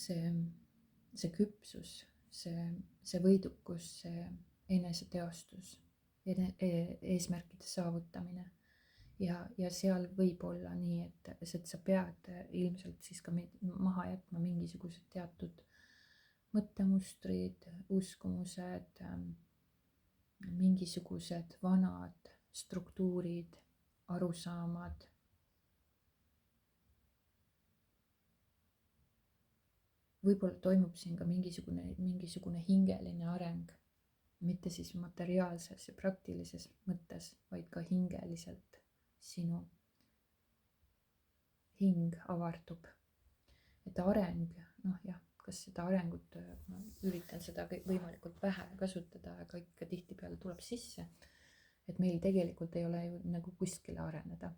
See küpsus see võidukus, see eneseteostus, eesmärkide saavutamine. Ja seal võib olla nii, et sa pead ilmselt siis ka maha jätma mingisugused teatud mõttemustrid, uskumused, mingisugused vanad struktuurid, arusaamad. Võib-olla toimub siin ka mingisugune hingeline areng, mitte siis materiaalses ja praktilises mõttes, vaid ka hingeliselt sinu hing avardub. Et areng, kas seda arengut, ma üritan seda võimalikult vähe kasutada, aga ikka tihtipeale tuleb sisse, et meil tegelikult ei ole ju nagu kuskile areneda,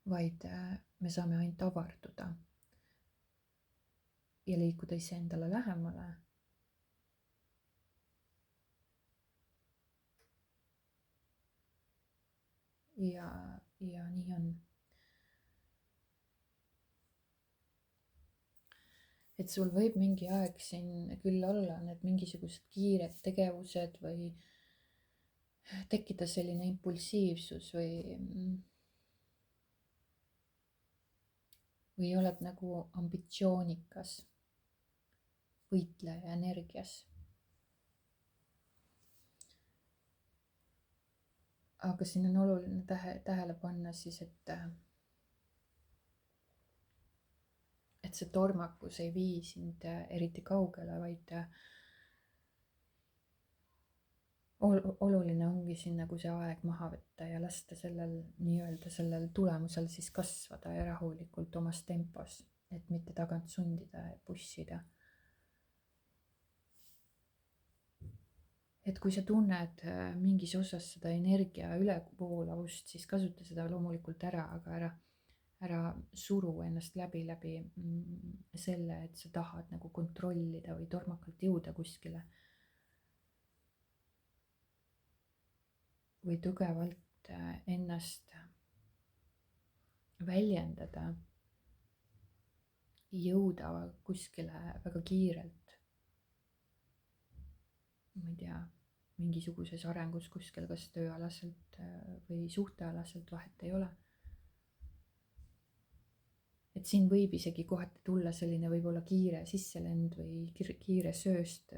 vaid me saame ainult avarduda ja liikuda iseendale lähemale. Ja nii on. Et sul võib mingi aeg siin küll olla need mingisugused kiired tegevused või tekkida selline impulsiivsus või oled nagu ambitsioonikas, võitleja energias. Aga siin on oluline tähele panna siis, et see tormakus ei vii sind eriti kaugele, vaid oluline ongi siin nagu see aeg maha võtta ja lasta sellel tulemusel siis kasvada ja rahulikult omas tempos, et mitte tagant sundida ja pussida. Et kui sa tunned mingis osas seda energia ülevoolavust, siis kasuta seda loomulikult ära, aga ära suru ennast läbi selle, et sa tahad nagu kontrollida või tormakalt jõuda kuskile. Või tugevalt ennast väljendada, jõuda kuskile väga kiirelt. Ma ei tea, mingisuguses arengus kuskil, kas tööalaselt või suhtealaselt, vahet ei ole. Et siin võib isegi kohati tulla selline võib-olla kiire sisselend või kiire sööst,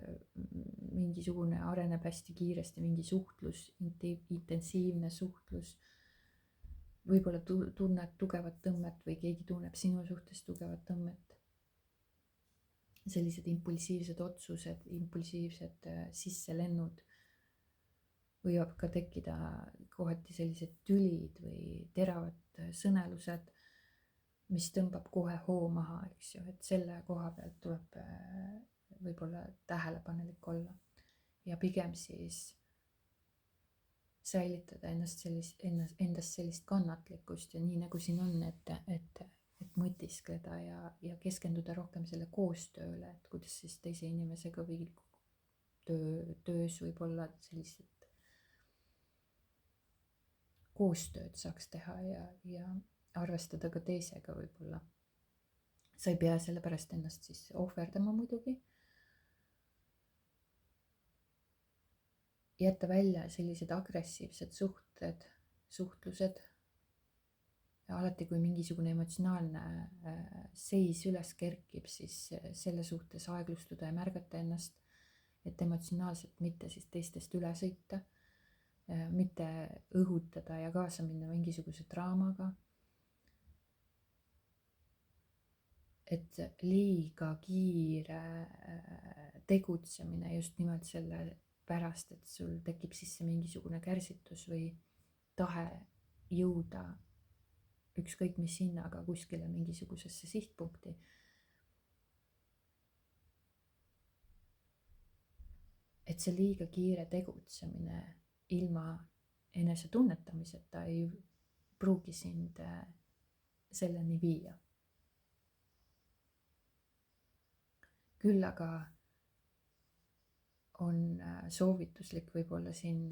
mingisugune areneb hästi kiiresti, mingi suhtlus, intensiivne suhtlus. Võib-olla tunned tugevat tõmmet või keegi tunneb sinu suhtes tugevat tõmmet. Sellised impulsiivsed otsused, impulsiivsed sisselennud võivad ka tekkida kohati sellised tülid või teravad sõnelused, mis tõmbab kohe hoo maha, eks ju, et selle koha pealt tuleb võib-olla tähelepanelik olla ja pigem siis säilitada endas sellist kannatlikkust ja nii nagu siin on, et mõtiskleda ja keskenduda rohkem selle koostööle, et kuidas siis teise inimesega või töös võib-olla sellised koostööd saaks teha ja arvestada ka teisega võib-olla. Sa ei pea selle pärast ennast siis ohverdama muidugi. Jätta välja sellised agressiivsed suhtlused. Ja alati, kui mingisugune emotsionaalne seis üles kerkib, siis selle suhtes aeglustuda ja märgata ennast, et emotsionaalselt mitte siis teistest üle sõita, mitte õhutada ja kaasa minna mingisuguse draamaga. Et liiga kiire tegutsemine just nimelt selle pärast, et sul tekib sisse mingisugune kärsitus või tahe jõuda ükskõik mis hinnaga kuskile mingisugusesse sihtpunkti. Et see liiga kiire tegutsemine ilma enese tunnetamiseta ei pruugi sind selleni viia. Küll aga on soovituslik võib-olla siin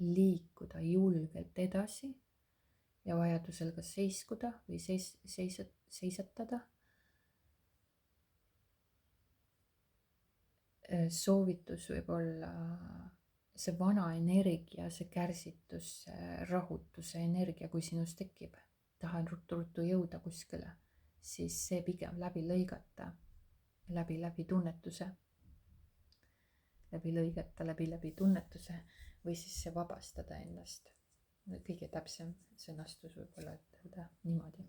liikuda julgelt edasi ja vajadusel kas seiskuda või seisatada. soovitus võib olla see vana energia, see kärsitus, see rahutuse energia, kui sinus tekib, tahan ruttu-ruttu jõuda kuskile, siis see pigem läbi lõigata, läbi tunnetuse, läbi tunnetuse või siis see vabastada ennast. Kõige täpsem sõnastus võib olla ütelda niimoodi.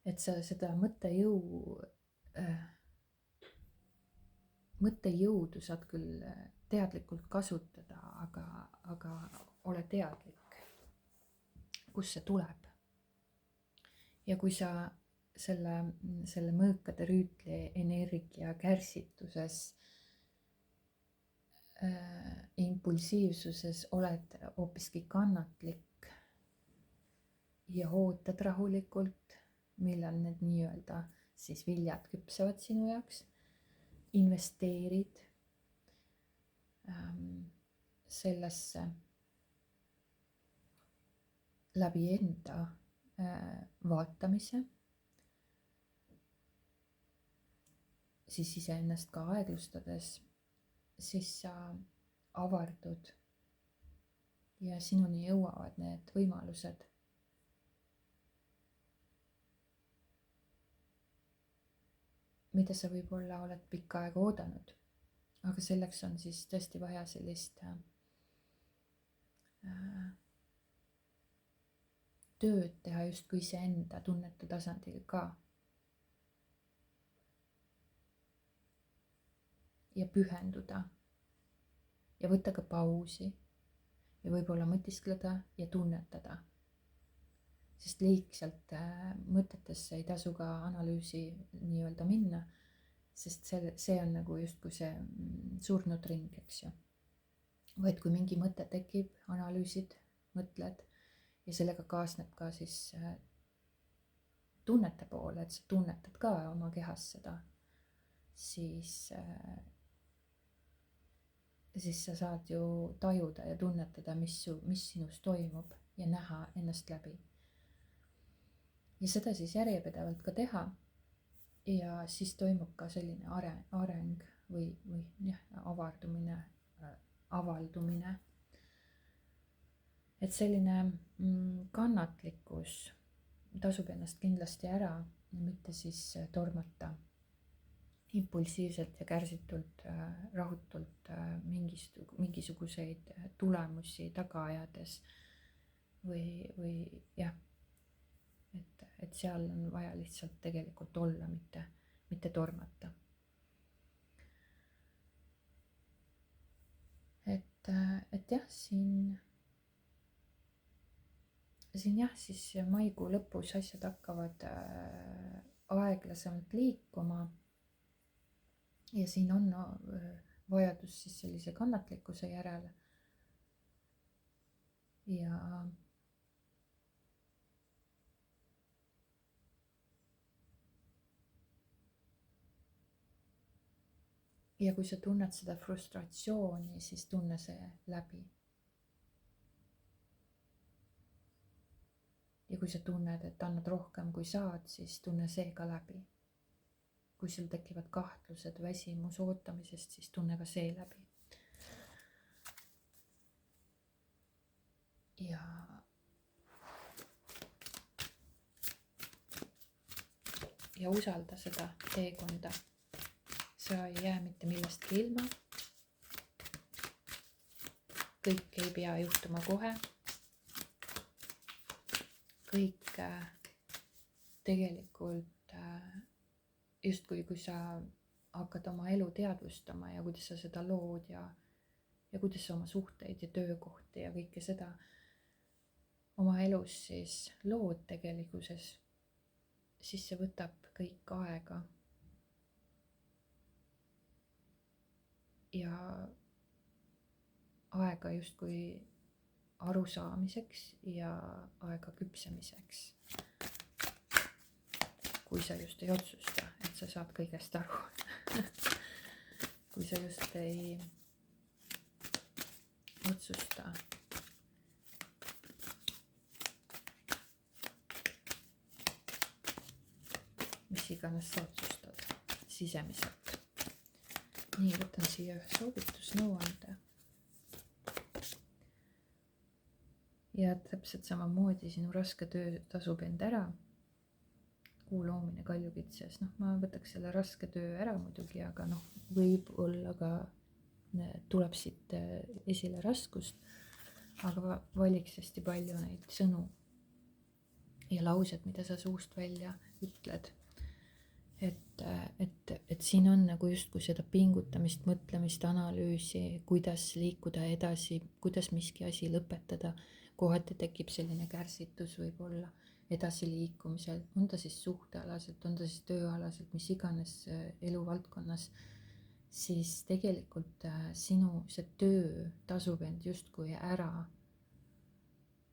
Et sa seda mõttejõudu saad küll teadlikult kasutada, aga ole teadlik, kust see tuleb. Ja kui sa selle mõõkade rüütli energia kärsituses, impulsiivsuses oled hoopiski kannatlik ja ootad rahulikult, millal need nii-öelda siis viljad küpsevad sinu jaoks, investeerid sellesse läbi enda vaatamise, siis iseennast ka aeglustades, siis sa avardud ja sinuni jõuavad need võimalused. Mida sa võib-olla oled pikka aega oodanud, aga selleks on siis tõesti vaja sellist tööd teha justkui iseenda tunnete tasandil ka. Ja pühenduda ja võtta ka pausi ja võib-olla mõtiskleda ja tunnetada. Sest liigselt mõtetesse ei tasu ka analüüsi nii-öelda minna, sest see on nagu justkui see surnud ring, eks ju. Vaid kui mingi mõte tekib, analüüsid, mõtled ja sellega kaasneb ka siis tunnete poole, et sa tunnetad ka oma kehas seda, siis sa saad ju tajuda ja tunnetada, mis sinus toimub ja näha ennast läbi. Ja seda siis järjepidevalt ka teha ja siis toimub ka selline areng või avaldumine. Et selline kannatlikkus tasub ennast kindlasti ära ja mitte siis tormata impulsiivselt ja kärsitult, rahutult mingisuguseid tulemusi taga ajades või jah. Et seal on vaja lihtsalt tegelikult olla, mitte tormata. Et jah, siin jah, siis maikuu lõpus asjad hakkavad aeglasemalt liikuma ja siin on vajadus siis sellise kannatlikkuse järele ja kui sa tunned seda frustratsiooni, siis tunne see läbi. Ja kui sa tunned, et annad rohkem kui saad, siis tunne see ka läbi. Kui sul tekivad kahtlused, väsimus ootamisest, siis tunne ka see läbi. Ja usalda seda teekonda. Sa ei jää mitte millestki ilma. Kõik ei pea juhtuma kohe. Kõik tegelikult justkui kui sa hakkad oma elu teadvustama ja kuidas sa seda lood ja kuidas sa oma suhteid ja töökohti ja kõike seda oma elus siis lood tegelikkuses, siis see võtab kõik aega. Ja aega justkui arusaamiseks ja aega küpsemiseks. Kui sa just ei otsusta, et sa saad kõigest aru. Kui sa just ei otsusta. Mis iganes sa otsustad. sisemiselt. nii, võtan siia ühe soovitusnõuande. ja täpselt samamoodi sinu raske töö tasub end ära. Kuu loomine Kaljukitses, ma võtaks selle raske töö ära muidugi, aga võib-olla ka tuleb siit esile raskust, aga valiks hästi palju neid sõnu ja laused, mida sa suust välja ütled. Et siin on nagu justkui seda pingutamist, mõtlemist, analüüsi, kuidas liikuda edasi, kuidas miski asi lõpetada. Kohati tekib selline kärsitus võib-olla edasiliikumisel, on ta siis suhtealaselt, on ta siis tööalaselt, mis iganes eluvaldkonnas, siis tegelikult sinu see töö tasub end justkui ära.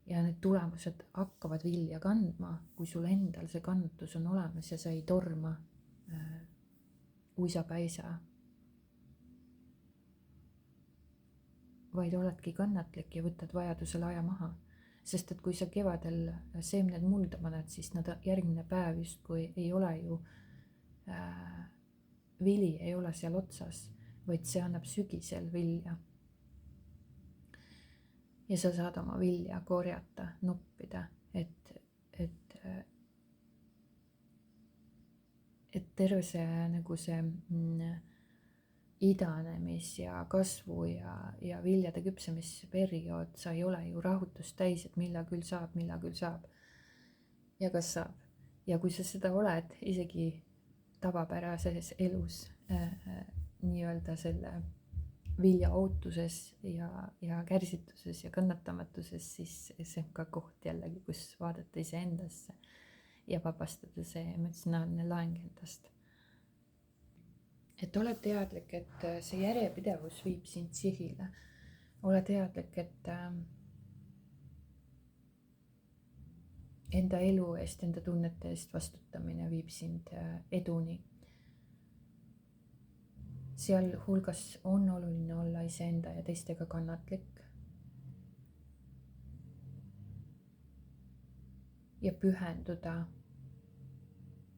Ja need tulemused hakkavad vilja kandma, kui sul endal see kannatus on olemas ja sa ei torma uisapäisa, vaid oledki kannatlik ja võtad vajadusel aja maha. Sest et kui sa kevadel seemned mulda paned, siis nad järgmine päev justkui ei ole ju, vili ei ole seal otsas, vaid see annab sügisel vilja. Ja sa saad oma vilja korjata, noppida, et terve see nagu see idanemis ja kasvu ja viljade küpsemisperiood, sa ei ole ju rahutust täis, et millal küll saab ja kas saab. Ja kui sa seda oled isegi tavapärases elus nii-öelda selle vilja ootuses ja kärsituses ja kannatamatuses, siis see on ka koht jällegi, kus vaadata iseendasse ja vabastada see emotsionaalne laeng endast. Et ole teadlik, et see järjepidevus viib sind sihile. Ole teadlik, et enda elu eest, enda tunnete eest vastutamine viib sind eduni. Sealhulgas on oluline olla iseenda ja teistega kannatlik. Ja pühenduda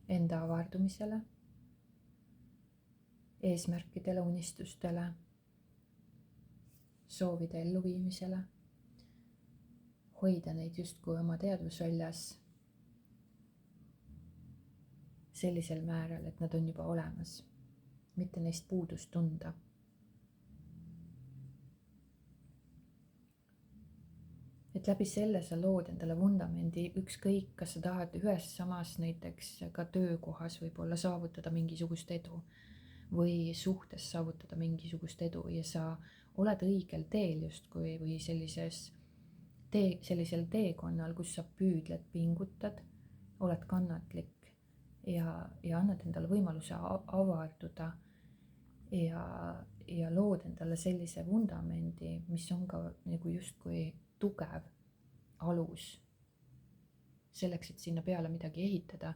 enda avardumisele, eesmärkidele, unistustele, soovide elluviimisele, hoida neid justkui oma teadvusväljas sellisel määral, et nad on juba olemas, mitte neist puudust tunda. Et läbi selle sa lood endale vundamendi, ükskõik, kas sa tahad ühes samas näiteks ka töökohas võib-olla saavutada mingisugust edu või suhtes saavutada mingisugust edu ja sa oled õigel teel justkui või sellisel teekonnal, kus sa püüdled, pingutad, oled kannatlik ja annad endale võimaluse avarduda ja lood endale sellise vundamendi, mis on ka nagu justkui tugev alus selleks, et sinna peale midagi ehitada,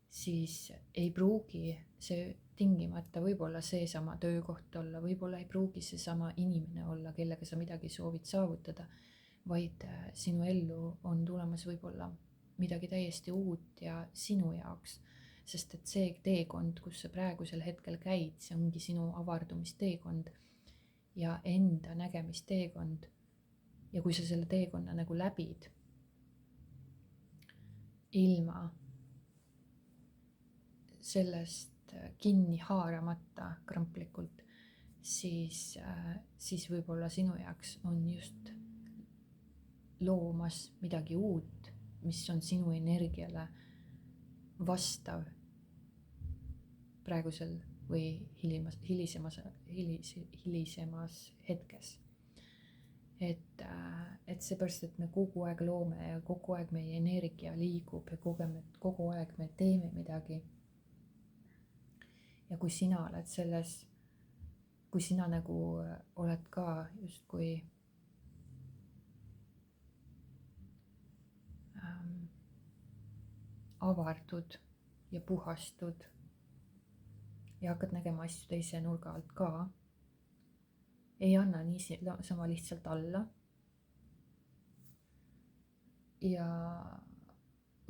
siis ei pruugi see tingimata võib-olla seesama töökoht olla, võib-olla ei pruugi seesama inimene olla, kellega sa midagi soovid saavutada, vaid sinu ellu on tulemas võib-olla midagi täiesti uut ja sinu jaoks, sest et see teekond, kus sa praegusel hetkel käid, see ongi sinu avardumisteekond ja enda nägemisteekond. Ja kui sa selle teekonna nagu läbid ilma sellest kinni haaramata kramplikult, siis võib-olla sinu jaoks on just loomas midagi uut, mis on sinu energiale vastav praegusel või hilisemas hetkes. Et seepärast, et me kogu aeg loome ja kogu aeg meie energia liigub ja kogu aeg me teeme midagi. Ja kui sina oled selles, kui sina nagu oled ka justkui avardud ja puhastud ja hakkad nägema asju teise nurga alt ka, ei anna sama lihtsalt alla. Ja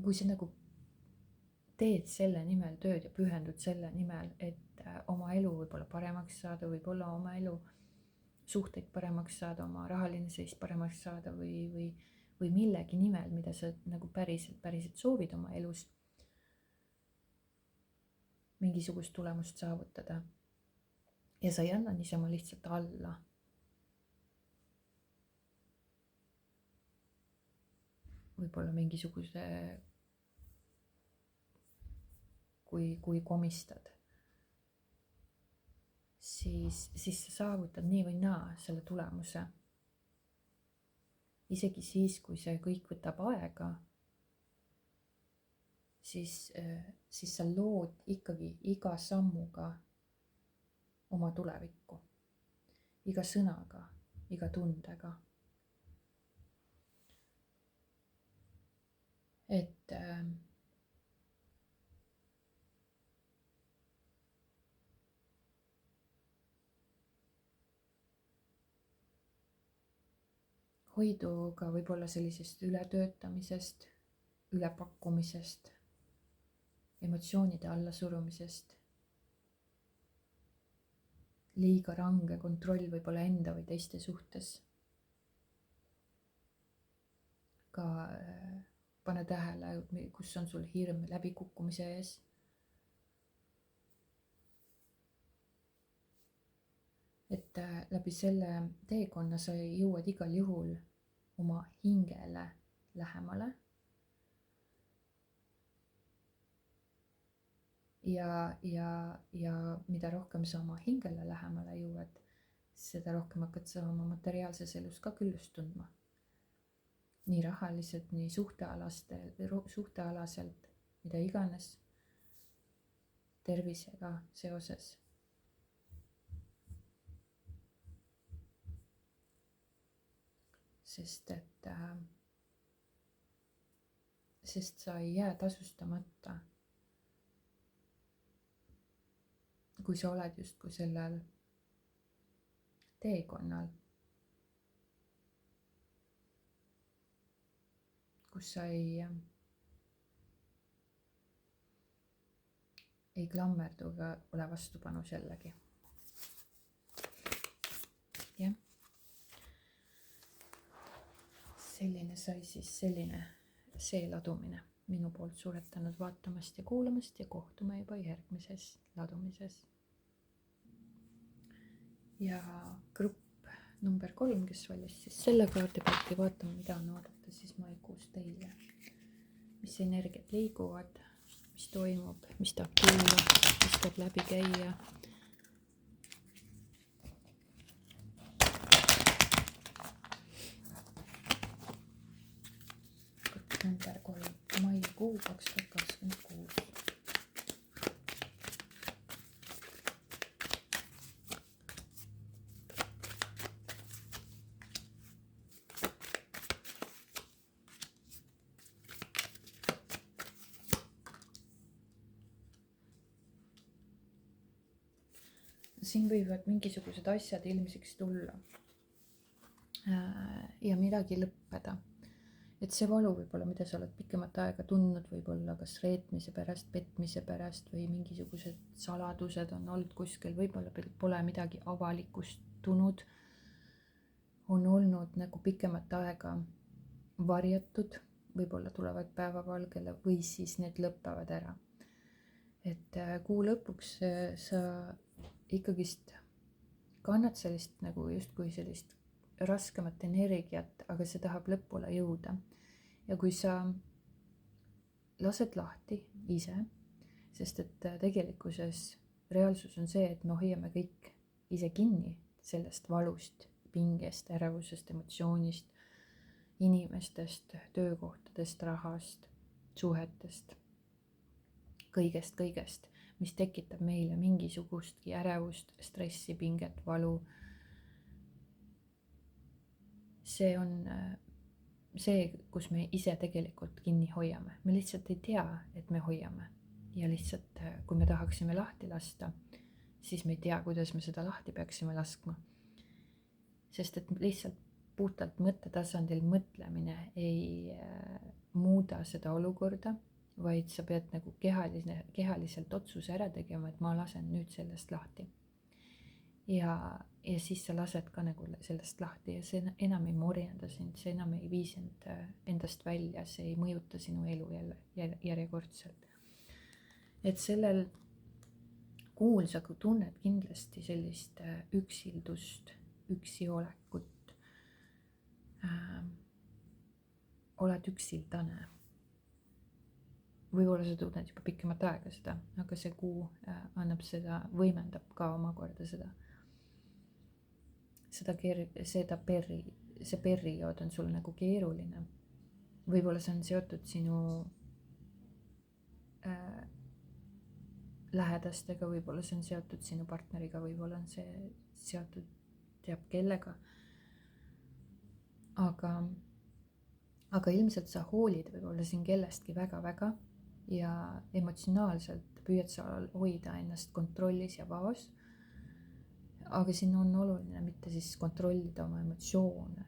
kui sa nagu teed selle nimel tööd ja pühendud selle nimel, et oma elu võib-olla paremaks saada, võib-olla oma elu suhteid paremaks saada, oma rahaline seis paremaks saada või millegi nimel, mida sa nagu päriselt soovid oma elus mingisugust tulemust saavutada. Ja sa ei anna niisama lihtsalt alla. Võib-olla mingisuguse, kui komistad, siis sa saavutad nii või naa selle tulemuse. Isegi siis, kui see kõik võtab aega, siis sa lood ikkagi iga sammuga oma tulevikku, iga sõnaga, iga tundega. Et hoidu ka võib-olla sellisest ületöötamisest, ülepakkumisest, emotsioonide allasurumisest, liiga range kontroll võib-olla enda või teiste suhtes. Ka pane tähele, kus on sul hirm läbikukkumise ees. Et läbi selle teekonna sa jõuad igal juhul oma hingele lähemale. Ja mida rohkem sa oma hingele lähemale jõuad, seda rohkem hakkad sa oma materiaalses elus ka küllust tundma. Nii rahaliselt, nii suhtealaselt, mida iganes, tervisega seoses. Sest sa ei jää tasustamata, kui sa oled justkui sellel teekonnal, kus sa ei klammerdu ega ole vastupanus jällegi. Jah. Selline sai siis see ladumine minu poolt suretanud vaatamast ja kuulamast ja kohtume juba järgmises ladumises. Ja grupp number 3, kes valis siis selle kaardi pealt ja vaatame, mida on oodata siis maikuus teile. Mis energiat liiguvad, mis toimub, mis tahab tulla, mis tahab läbi käia. Grupp number 3, maikuu 2026. Siin võivad mingisugused asjad ilmsiks tulla ja midagi lõppeda. Et see valu võib-olla, mida sa oled pikemat aega tundnud, võib-olla kas reetmise pärast, petmise pärast või mingisugused saladused on olnud kuskil, võib-olla pole midagi avalikustunud, on olnud nagu pikemat aega varjatud, võib-olla tulevad päevavalgele või siis need lõpevad ära. Et kuu lõpuks sa ikkagist kannad sellist nagu justkui sellist raskemat energiat, aga see tahab lõpule jõuda. Ja kui sa lased lahti ise, sest et tegelikkuses reaalsus on see, et me hoiame kõik ise kinni sellest valust, pingest, ärevusest, emotsioonist, inimestest, töökohtadest, rahast, suhetest, kõigest, mis tekitab meile mingisugustki ärevust, stressi, pinget, valu. See on see, kus me ise tegelikult kinni hoiame. Me lihtsalt ei tea, et me hoiame. Ja lihtsalt, kui me tahaksime lahti lasta, siis me ei tea, kuidas me seda lahti peaksime laskma. Sest et lihtsalt puhtalt mõttetasandil mõtlemine ei muuda seda olukorda, vaid sa pead nagu kehaliselt otsuse ära tegema, et ma lasen nüüd sellest lahti. ja siis sa lased ka nagu sellest lahti ja see enam ei morjenda sind, see enam ei vii sind endast välja, see ei mõjuta sinu elu jälle järjekordselt. Et sellel kuul sa tunned kindlasti sellist üksildust, üksiolekut, oled üksildane. Võib-olla sa tunned juba pikemat aega seda, aga see kuu annab seda, võimendab ka omakorda seda see periood on sul nagu keeruline. Võib-olla see on seotud sinu lähedastega, võib-olla see on seotud sinu partneriga, võib-olla on see seotud teab kellega. Aga ilmselt sa hoolid võib-olla siin kellestki väga-väga ja emotsionaalselt püüad sa hoida ennast kontrollis ja vaos. Aga siin on oluline mitte siis kontrollida oma emotsioone,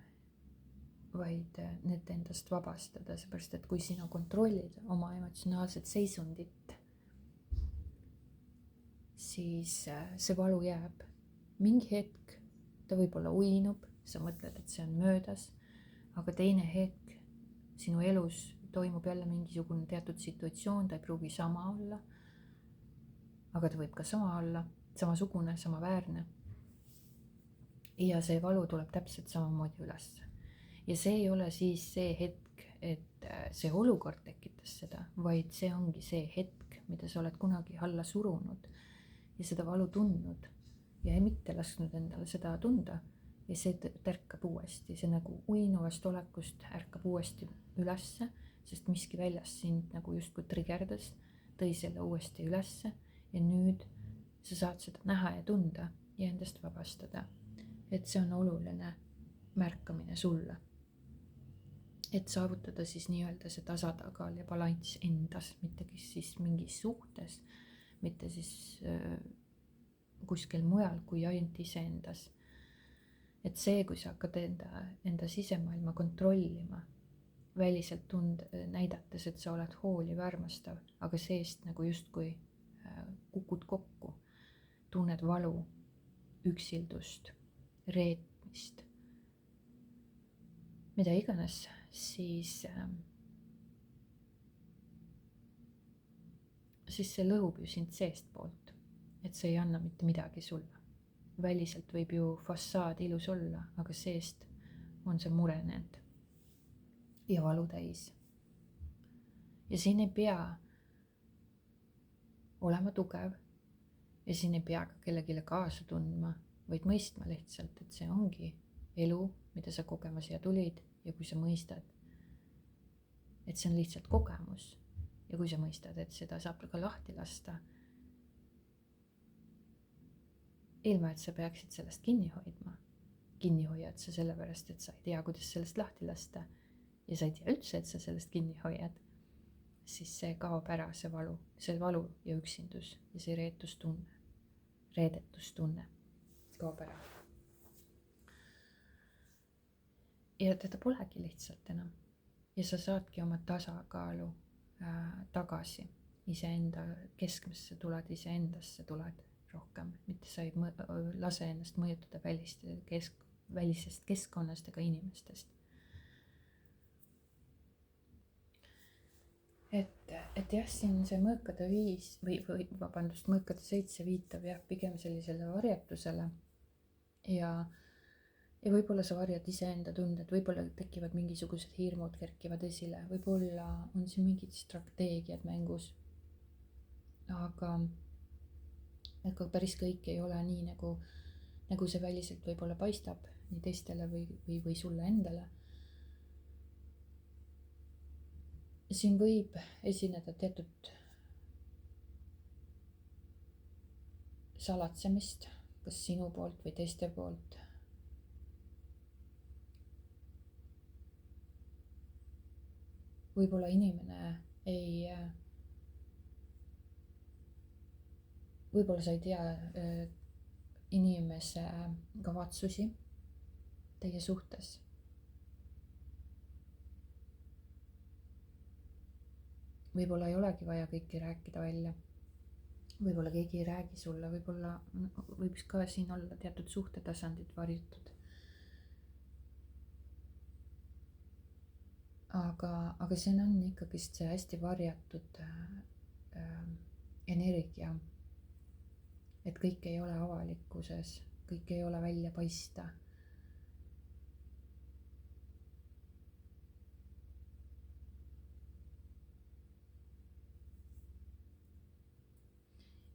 vaid need endast vabastada, seepärast et kui sina kontrollid oma emotsionaalset seisundit, siis see valu jääb. Mingi hetk ta võib-olla uinub, sa mõtled, et see on möödas, aga teine hetk sinu elus toimub jälle mingisugune teatud situatsioon, ta ei pruugi sama olla, aga ta võib ka sama olla, samasugune, samaväärne. Ja see valu tuleb täpselt samamoodi üles. Ja see ei ole siis see hetk, et see olukord tekitas seda, vaid see ongi see hetk, mida sa oled kunagi alla surunud ja seda valu tundnud ja mitte lasknud endale seda tunda. Ja see tärkab uuesti, see nagu uinuvast olekust ärkab uuesti ülesse, sest miski väljas sind nagu justkui trigerdas, tõi selle uuesti ülesse ja nüüd sa saad seda näha ja tunda ja endast vabastada. Et see on oluline märkamine sulle. Et saavutada siis nii-öelda see tasatagaal ja balanss endas, mitte siis mingis suhtes, mitte siis kuskil mujal kui ainult iseendas. Et see, kui sa hakkad enda sisemaailma kontrollima, väliselt näidates, et sa oled hooliv, armastav, aga seest nagu justkui kukud kokku, tunned valu, üksildust, reetmist, mida iganes, siis see lõhub ju sind seestpoolt, et see ei anna mitte midagi sulle. Väliselt võib ju fassaad ilus olla, aga seest on see murenenud ja valu täis. Ja siin ei pea olema tugev ja siin ei pea ka kellelegi kaasa tundma, vaid mõistma lihtsalt, et see ongi elu, mida sa kogema siia tulid ja kui sa mõistad, et see on lihtsalt kogemus ja kui sa mõistad, et seda saab ka lahti lasta, ilma et sa peaksid sellest kinni hoidma. Kinni hoiad sa sellepärast, et sa ei tea, kuidas sellest lahti lasta ja sa ei tea üldse, et sa sellest kinni hoiad, siis see kaob ära, see valu ja üksindus ja see reedetustunne kaob ära. Ja teda polegi lihtsalt enam. Ja sa saadki oma tasakaalu tagasi. Iseenda keskmesse tuled, iseendasse tuled rohkem. Mitte sa ei lase ennast mõjutada välisest keskkonnast ega inimestest. Et jah, siin see mõõkade 7 viitab jah, pigem sellisele varjatusele ja võib-olla sa varjad iseenda tunded, võib-olla tekivad mingisugused hirmud, kerkivad esile, võib-olla on siin mingid strateegiad mängus, aga päris kõik ei ole nii, nagu see väliselt võib-olla paistab nii teistele või sulle endale. Siin võib esineda teatud salatsemist, kas sinu poolt või teiste poolt. Võib-olla inimene võib-olla sa ei tea inimese kavatsusi teie suhtes. võib-olla ei olegi vaja kõiki rääkida välja. võib-olla keegi ei räägi sulle, võib-olla võib ka siin olla teatud suhtetasandid varjutud. aga see on ikkagist see hästi varjatud energia. et kõik ei ole avalikkuses, kõik ei ole välja paista.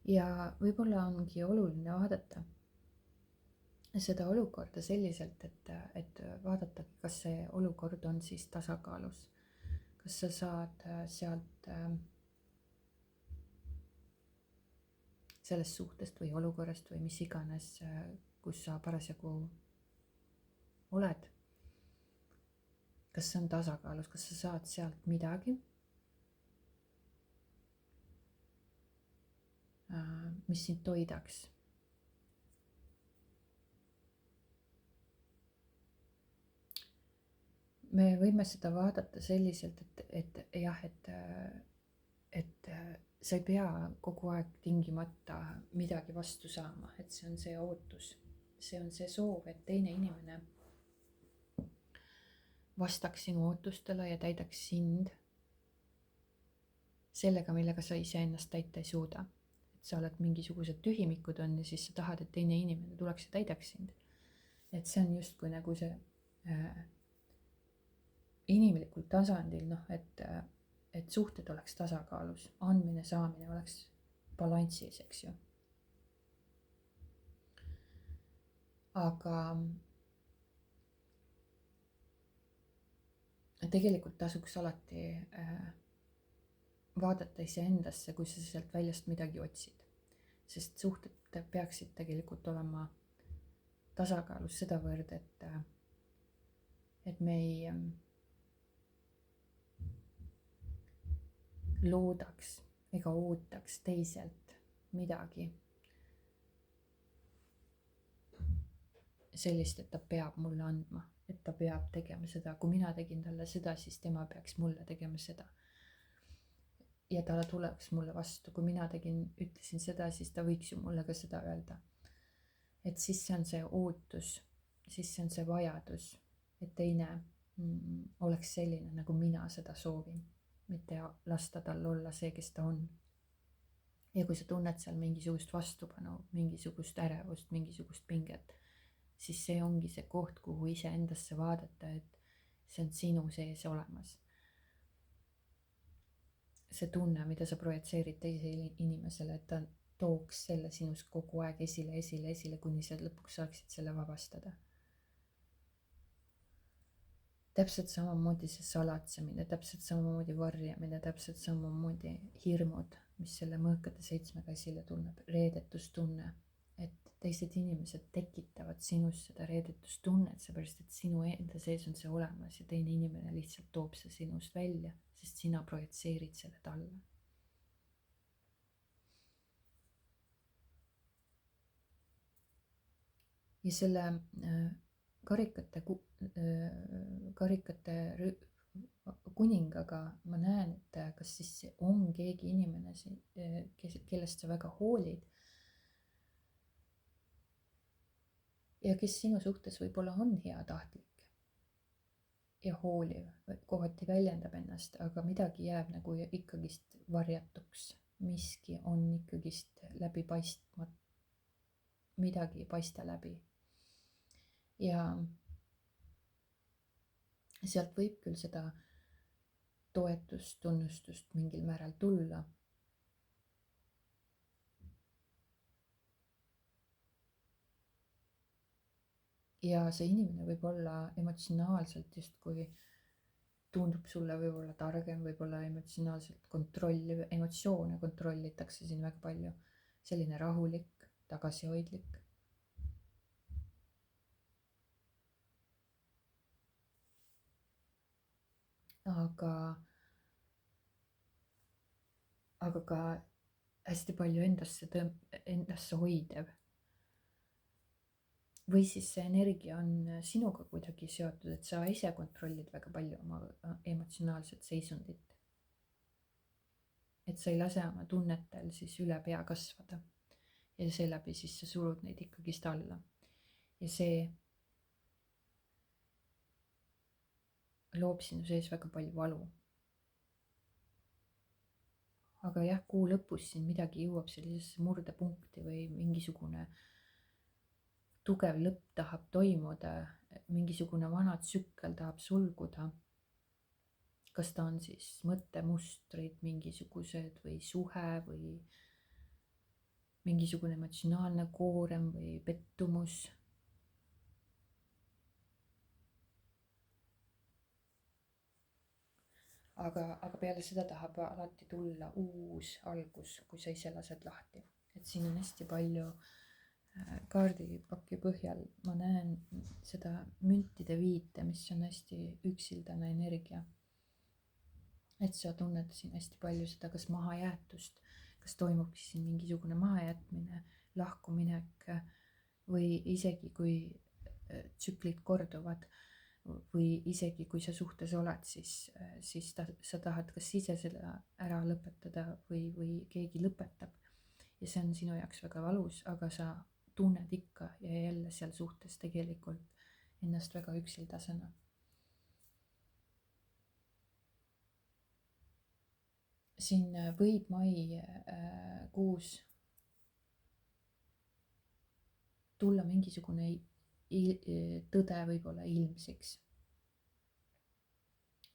ja võib-olla ongi oluline vaadata seda olukorda selliselt, et vaadata, kas see olukord on siis tasakaalus. kas sa saad sealt sellest suhtest või olukorrast või mis iganes, kus sa parasjagu oled. kas see on tasakaalus, kas sa saad sealt midagi, mis sind toidaks. me võime seda vaadata selliselt, et jah, et sa ei pea kogu aeg tingimata midagi vastu saama, et see on see ootus, see on see soov, et teine inimene vastaks sinu ootustele ja täidaks sind sellega, millega sa iseennast täita ei suuda. et sa oled mingisugused tühimikud on ja siis sa tahad, et teine inimene tuleks ja täidaks sind. et see on justkui nagu see inimlikul tasandil, et suhted oleks tasakaalus, andmine, saamine oleks balansis, eks ju. aga tegelikult tasuks alati vaadata iseendasse, kui sa sealt väljast midagi otsid. sest suhted peaksid tegelikult olema tasakaalus sedavõrd, et me ei loodaks ega ootaks teiselt midagi sellist, et ta peab mulle andma, et ta peab tegema seda, kui mina tegin talle seda, siis tema peaks mulle tegema seda. ja ta tuleks mulle vastu, kui mina ütlesin seda, siis ta võiks ju mulle ka seda öelda. et siis see on see ootus, siis see on see vajadus, et teine oleks selline, nagu mina seda soovin, mitte lasta tal olla see, kes ta on. ja kui sa tunned seal mingisugust vastupanu, mingisugust ärevust, mingisugust pinget, siis see ongi see koht, kuhu iseendasse vaadata, et see on sinu sees olemas. see tunne, mida sa projitseerid teisele inimesele, et ta tooks selle sinust kogu aeg esile, kuni sa lõpuks saaksid selle vabastada. täpselt samamoodi see salatsemine, täpselt samamoodi varjamine, täpselt samamoodi hirmud, mis selle mõõkade 7-ga esile tunneb, reedetustunne, et teised inimesed tekitavad sinus seda reedetustunnet, seepärast et sinu enda sees on see olemas ja teine inimene lihtsalt toob see sinust välja, sest sina projitseerid selle talle. ja selle karikate kuningaga ma näen, et kas siis on keegi inimene, kellest sa väga hoolid ja kes sinu suhtes võib-olla on heatahtlik ja hooliv, kohati väljendab ennast, aga midagi jääb nagu ikkagist varjatuks, miski on ikkagist läbipaistmatu, midagi ei paista läbi. ja sealt võib küll seda toetust, tunnustust mingil määral tulla. ja see inimene võib olla emotsionaalselt justkui tundub sulle võib-olla targem, võib-olla emotsionaalselt kontrolliv, emotsioone kontrollitakse siin väga palju, selline rahulik, tagasihoidlik. aga ka hästi palju endasse hoidev. või siis see energia on sinuga kuidagi seotud, et sa ise kontrollid väga palju oma emotsionaalset seisundit. et sa ei lase oma tunnetel siis üle pea kasvada. Ja seeläbi siis sa surud neid ikkagist alla. Ja see loob sinu sees väga palju valu. Aga jah, kuu lõpus siin midagi jõuab sellisesse murdepunkti või mingisugune tugev lõpp tahab toimuda, mingisugune vana tsükkel tahab sulguda. Kas ta on siis mõttemustrid mingisugused või suhe või mingisugune emotsionaalne koorem või pettumus. Aga peale seda tahab alati tulla uus algus, kui sa ise lased lahti. Et siin on hästi palju kaardipaki põhjal, ma näen seda müntide viite, mis on hästi üksildane energia. Et sa tunned siin hästi palju seda, kas mahajäetust, kas toimubki siin mingisugune mahajätmine, lahkuminek või isegi kui tsüklid korduvad või isegi kui sa suhtes oled, siis sa tahad kas ise seda ära lõpetada või keegi lõpetab. Ja see on sinu jaoks väga valus, aga sa tunned ikka ja jälle seal suhtes tegelikult ennast väga üksildasena. Siin võib maikuus tulla mingisugune tõde võib-olla ilmsiks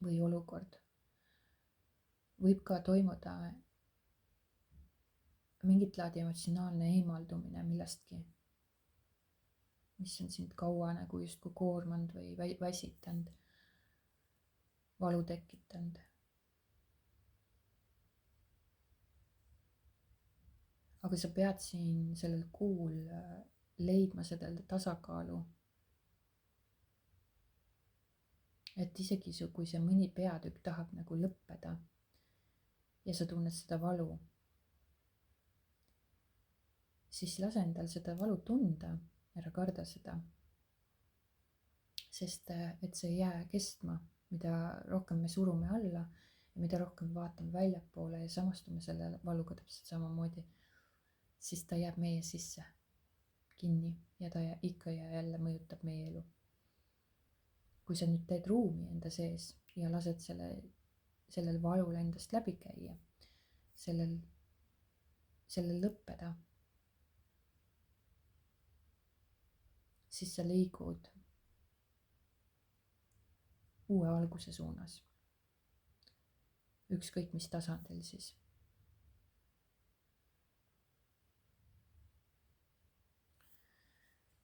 või olukord. Võib ka toimuda mingit laadi emotsionaalne eemaldumine millestki, mis on sind kaua nagu justkui koormanud või väsitanud, valu tekitanud. Aga sa pead siin sellel kuul leidma seda tasakaalu. Et isegi kui see mõni peatükk tahab nagu lõppeda ja sa tunned seda valu, siis lase endal seda valu tunda, ära karda seda. Sest et see ei jää kestma, mida rohkem me surume alla ja mida rohkem vaatame väljapoole ja samastume selle valuga täpselt samamoodi, siis ta jääb meie sisse kinni ja ta ikka ja jälle mõjutab meie elu. Kui sa nüüd teed ruumi enda sees ja lased sellel valul endast läbi käia, sellel lõppeda, siis sa liigud uue alguse suunas. Ükskõik mis tasandil siis.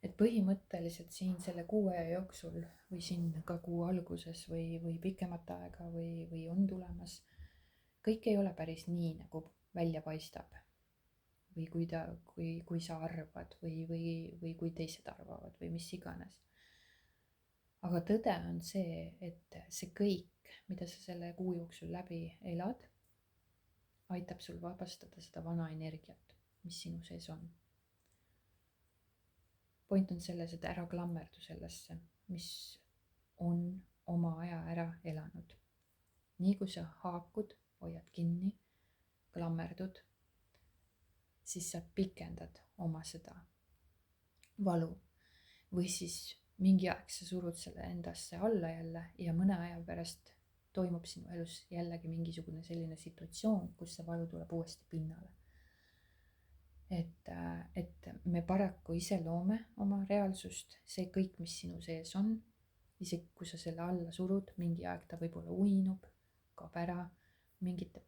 Et põhimõtteliselt siin selle kuu aja jooksul või siin ka kuu alguses või pikemat aega või on tulemas, kõik ei ole päris nii, nagu välja paistab. Või kui sa arvad või kui teised arvavad või mis iganes. Aga tõde on see, et see kõik, mida sa selle kuu jooksul läbi elad, aitab sul vabastada seda vana energiat, mis sinu sees on. Point on selles, et ära klammerdu sellesse, mis on oma aja ära elanud. Nii kui sa haakud, hoiad kinni, klammerdud, siis sa pikendad oma seda valu. Või siis mingi aeg sa surud selle endasse alla jälle ja mõne aja pärast toimub sinu elus jällegi mingisugune selline situatsioon, kus see valu tuleb uuesti pinnale. Et me paraku ise loome oma reaalsust, see kõik, mis sinu sees on, isegi kui sa selle alla surud, mingi aeg ta võib-olla uinub, kaob ära, mingite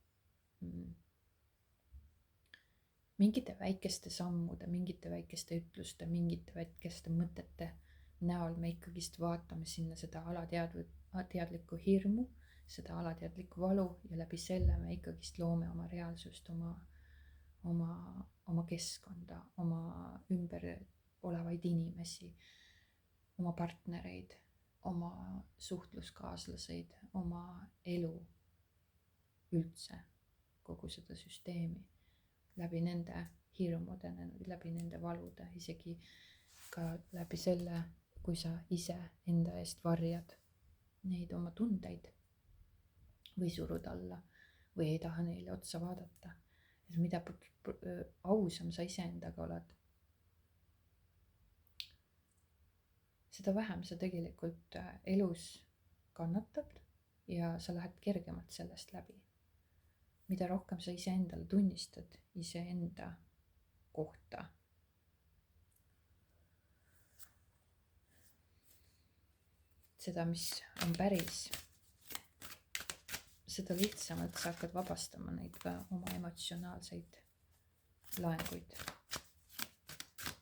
väikeste sammude, mingite väikeste ütluste, mingite väikeste mõtete näol me ikkagist vaatame sinna seda alateadlikku hirmu, seda alateadlikku valu ja läbi selle me ikkagist loome oma reaalsust, oma keskkonda, oma ümber olevaid inimesi, oma partnereid, oma suhtluskaaslaseid, oma elu üldse, kogu seda süsteemi läbi nende hirmude, läbi nende valude, isegi ka läbi selle, kui sa ise enda eest varjad neid oma tundeid või surud alla või ei taha neile otsa vaadata. et mida ausam sa iseendaga oled, seda vähem sa tegelikult elus kannatad ja sa lähed kergemalt sellest läbi. mida rohkem sa iseendale tunnistad iseenda kohta, seda, mis on päris, seda lihtsamalt sa hakkad vabastama neid ka oma emotsionaalseid laenguid.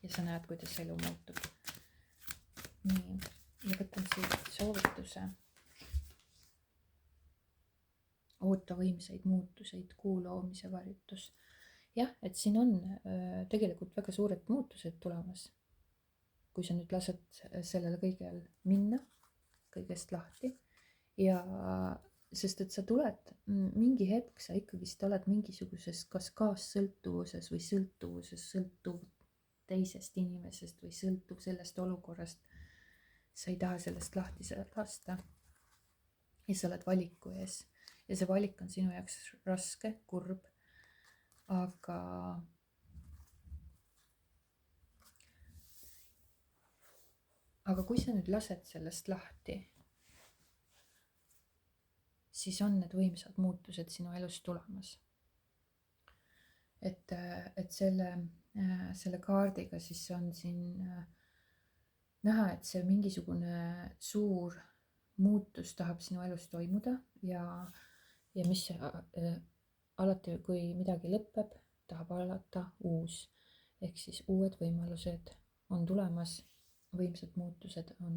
ja sa näed, kuidas elu muutub. nii, ja võtan siit soovituse. oota võimsaid muutuseid, kuu loomise varjutus. jah, et siin on tegelikult väga suured muutused tulemas. kui sa nüüd lased sellele kõigel minna, kõigest lahti ja sest et sa tuled mingi hetk, sa ikkagist oled mingisuguses kas kaassõltuvuses või sõltuv teisest inimesest või sõltuv sellest olukorrast. sa ei taha sellest lahti lasta ja sa oled valiku ees ja see valik on sinu jaoks raske, kurb, aga kui sa nüüd lased sellest lahti, siis on need võimsad muutused sinu elus tulemas. et selle kaardiga siis on siin näha, et see mingisugune suur muutus tahab sinu elus toimuda ja mis alati, kui midagi lõpeb, tahab alata uus. ehk siis uued võimalused on tulemas, võimsad muutused on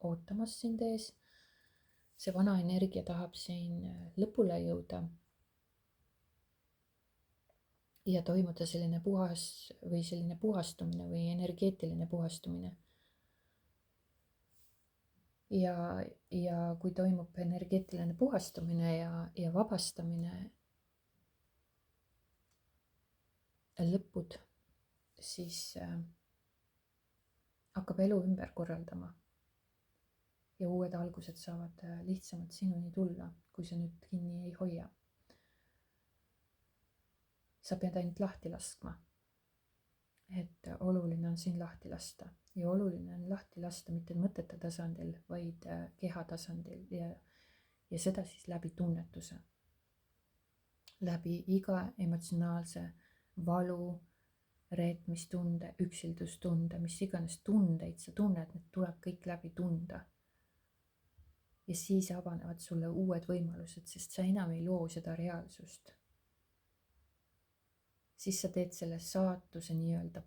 ootamas sind ees. see vana energia tahab siin lõpule jõuda ja toimuda selline puhastumine või energeetiline puhastumine. ja kui toimub energeetiline puhastumine ja vabastamine, lõpud, siis hakkab elu ümber korraldama ja uued algused saavad lihtsamalt sinuni tulla, kui sa nüüd kinni ei hoia. sa pead ainult lahti laskma. et oluline on siin lahti lasta ja oluline on lahti lasta mitte mõtete tasandil, vaid keha tasandil ja seda siis läbi tunnetuse. läbi iga emotsionaalse valu, reetmistunde, üksildustunde, mis iganes tundeid sa tunned, need tuleb kõik läbi tunda. ja siis avanevad sulle uued võimalused, sest sa enam ei loo seda reaalsust. siis sa teed selle saatuse nii-öelda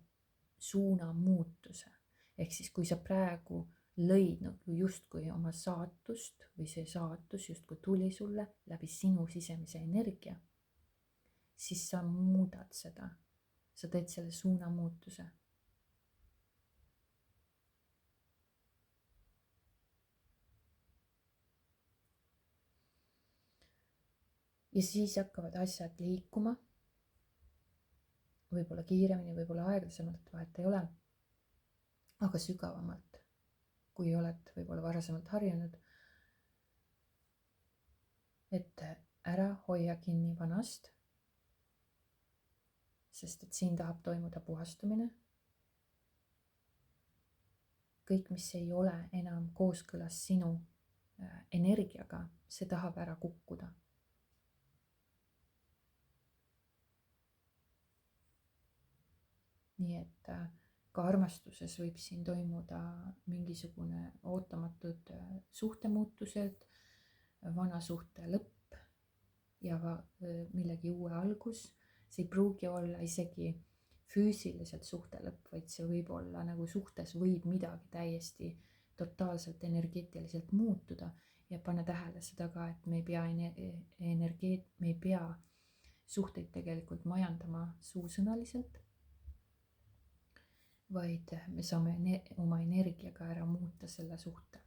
suunamuutuse. ehk siis kui sa praegu lõid nagu justkui oma saatust või see saatus justkui tuli sulle läbi sinu sisemise energia, siis sa muudad seda. sa teed selle suunamuutuse. ja siis hakkavad asjad liikuma. võib-olla kiiremini, võib-olla aeglasemalt, vahet ei ole. aga sügavamalt, kui oled võib-olla varasemalt harjunud. et ära hoia kinni vanast. sest et siin tahab toimuda puhastumine. kõik, mis ei ole enam kooskõlas sinu energiaga, see tahab ära kukkuda. nii et ka armastuses võib siin toimuda mingisugune ootamatud suhtemuutused, vana suhte lõpp ja millegi uue algus. see ei pruugi olla isegi füüsiliselt suhte lõpp, vaid see võib olla nagu suhtes võib midagi täiesti totaalselt energeetiliselt muutuda. ja pane tähele seda ka, et me ei pea suhteid tegelikult majandama suusõnaliselt, vaid me saame oma energiaga ära muuta selle suhte.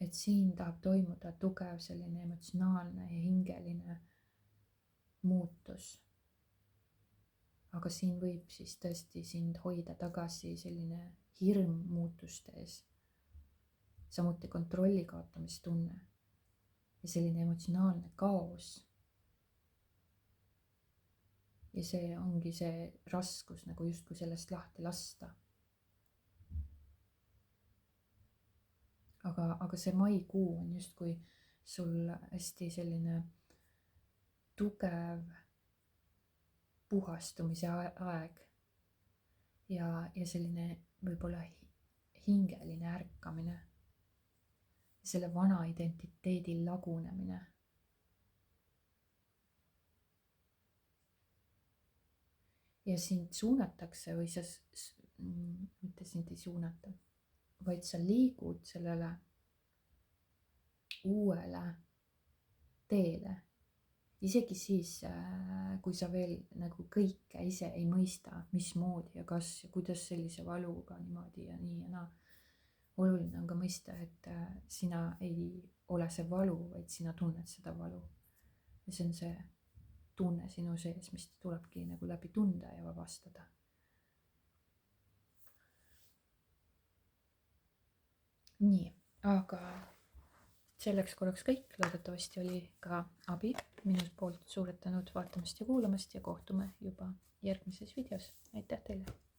et siin tahab toimuda tugev selline emotsionaalne ja hingeline muutus. aga siin võib siis tõesti sind hoida tagasi selline hirm muutuste ees, samuti kontrolli kaotamistunne ja selline emotsionaalne kaos. ja see ongi see raskus nagu justkui sellest lahti lasta. aga see maikuu on justkui sul hästi selline tugev puhastumise aeg ja selline võib-olla hingeline ärkamine, selle vana identiteedi lagunemine. ja sind suunatakse või sa, mitte sind ei suunata, vaid sa liigud sellele uuele teele. isegi siis, kui sa veel nagu kõike ise ei mõista, mismoodi ja kas ja kuidas sellise valuga niimoodi ja nii ja naa. oluline on ka mõista, et sina ei ole see valu, vaid sina tunned seda valu. ja see on see tunne sinu sees, mis tulebki nagu läbi tunda ja vabastada. nii, aga selleks korraks kõik, loodetavasti oli ka abi minu poolt. Suured tänud vaatamast ja kuulamast ja kohtume juba järgmises videos. Aitäh teile!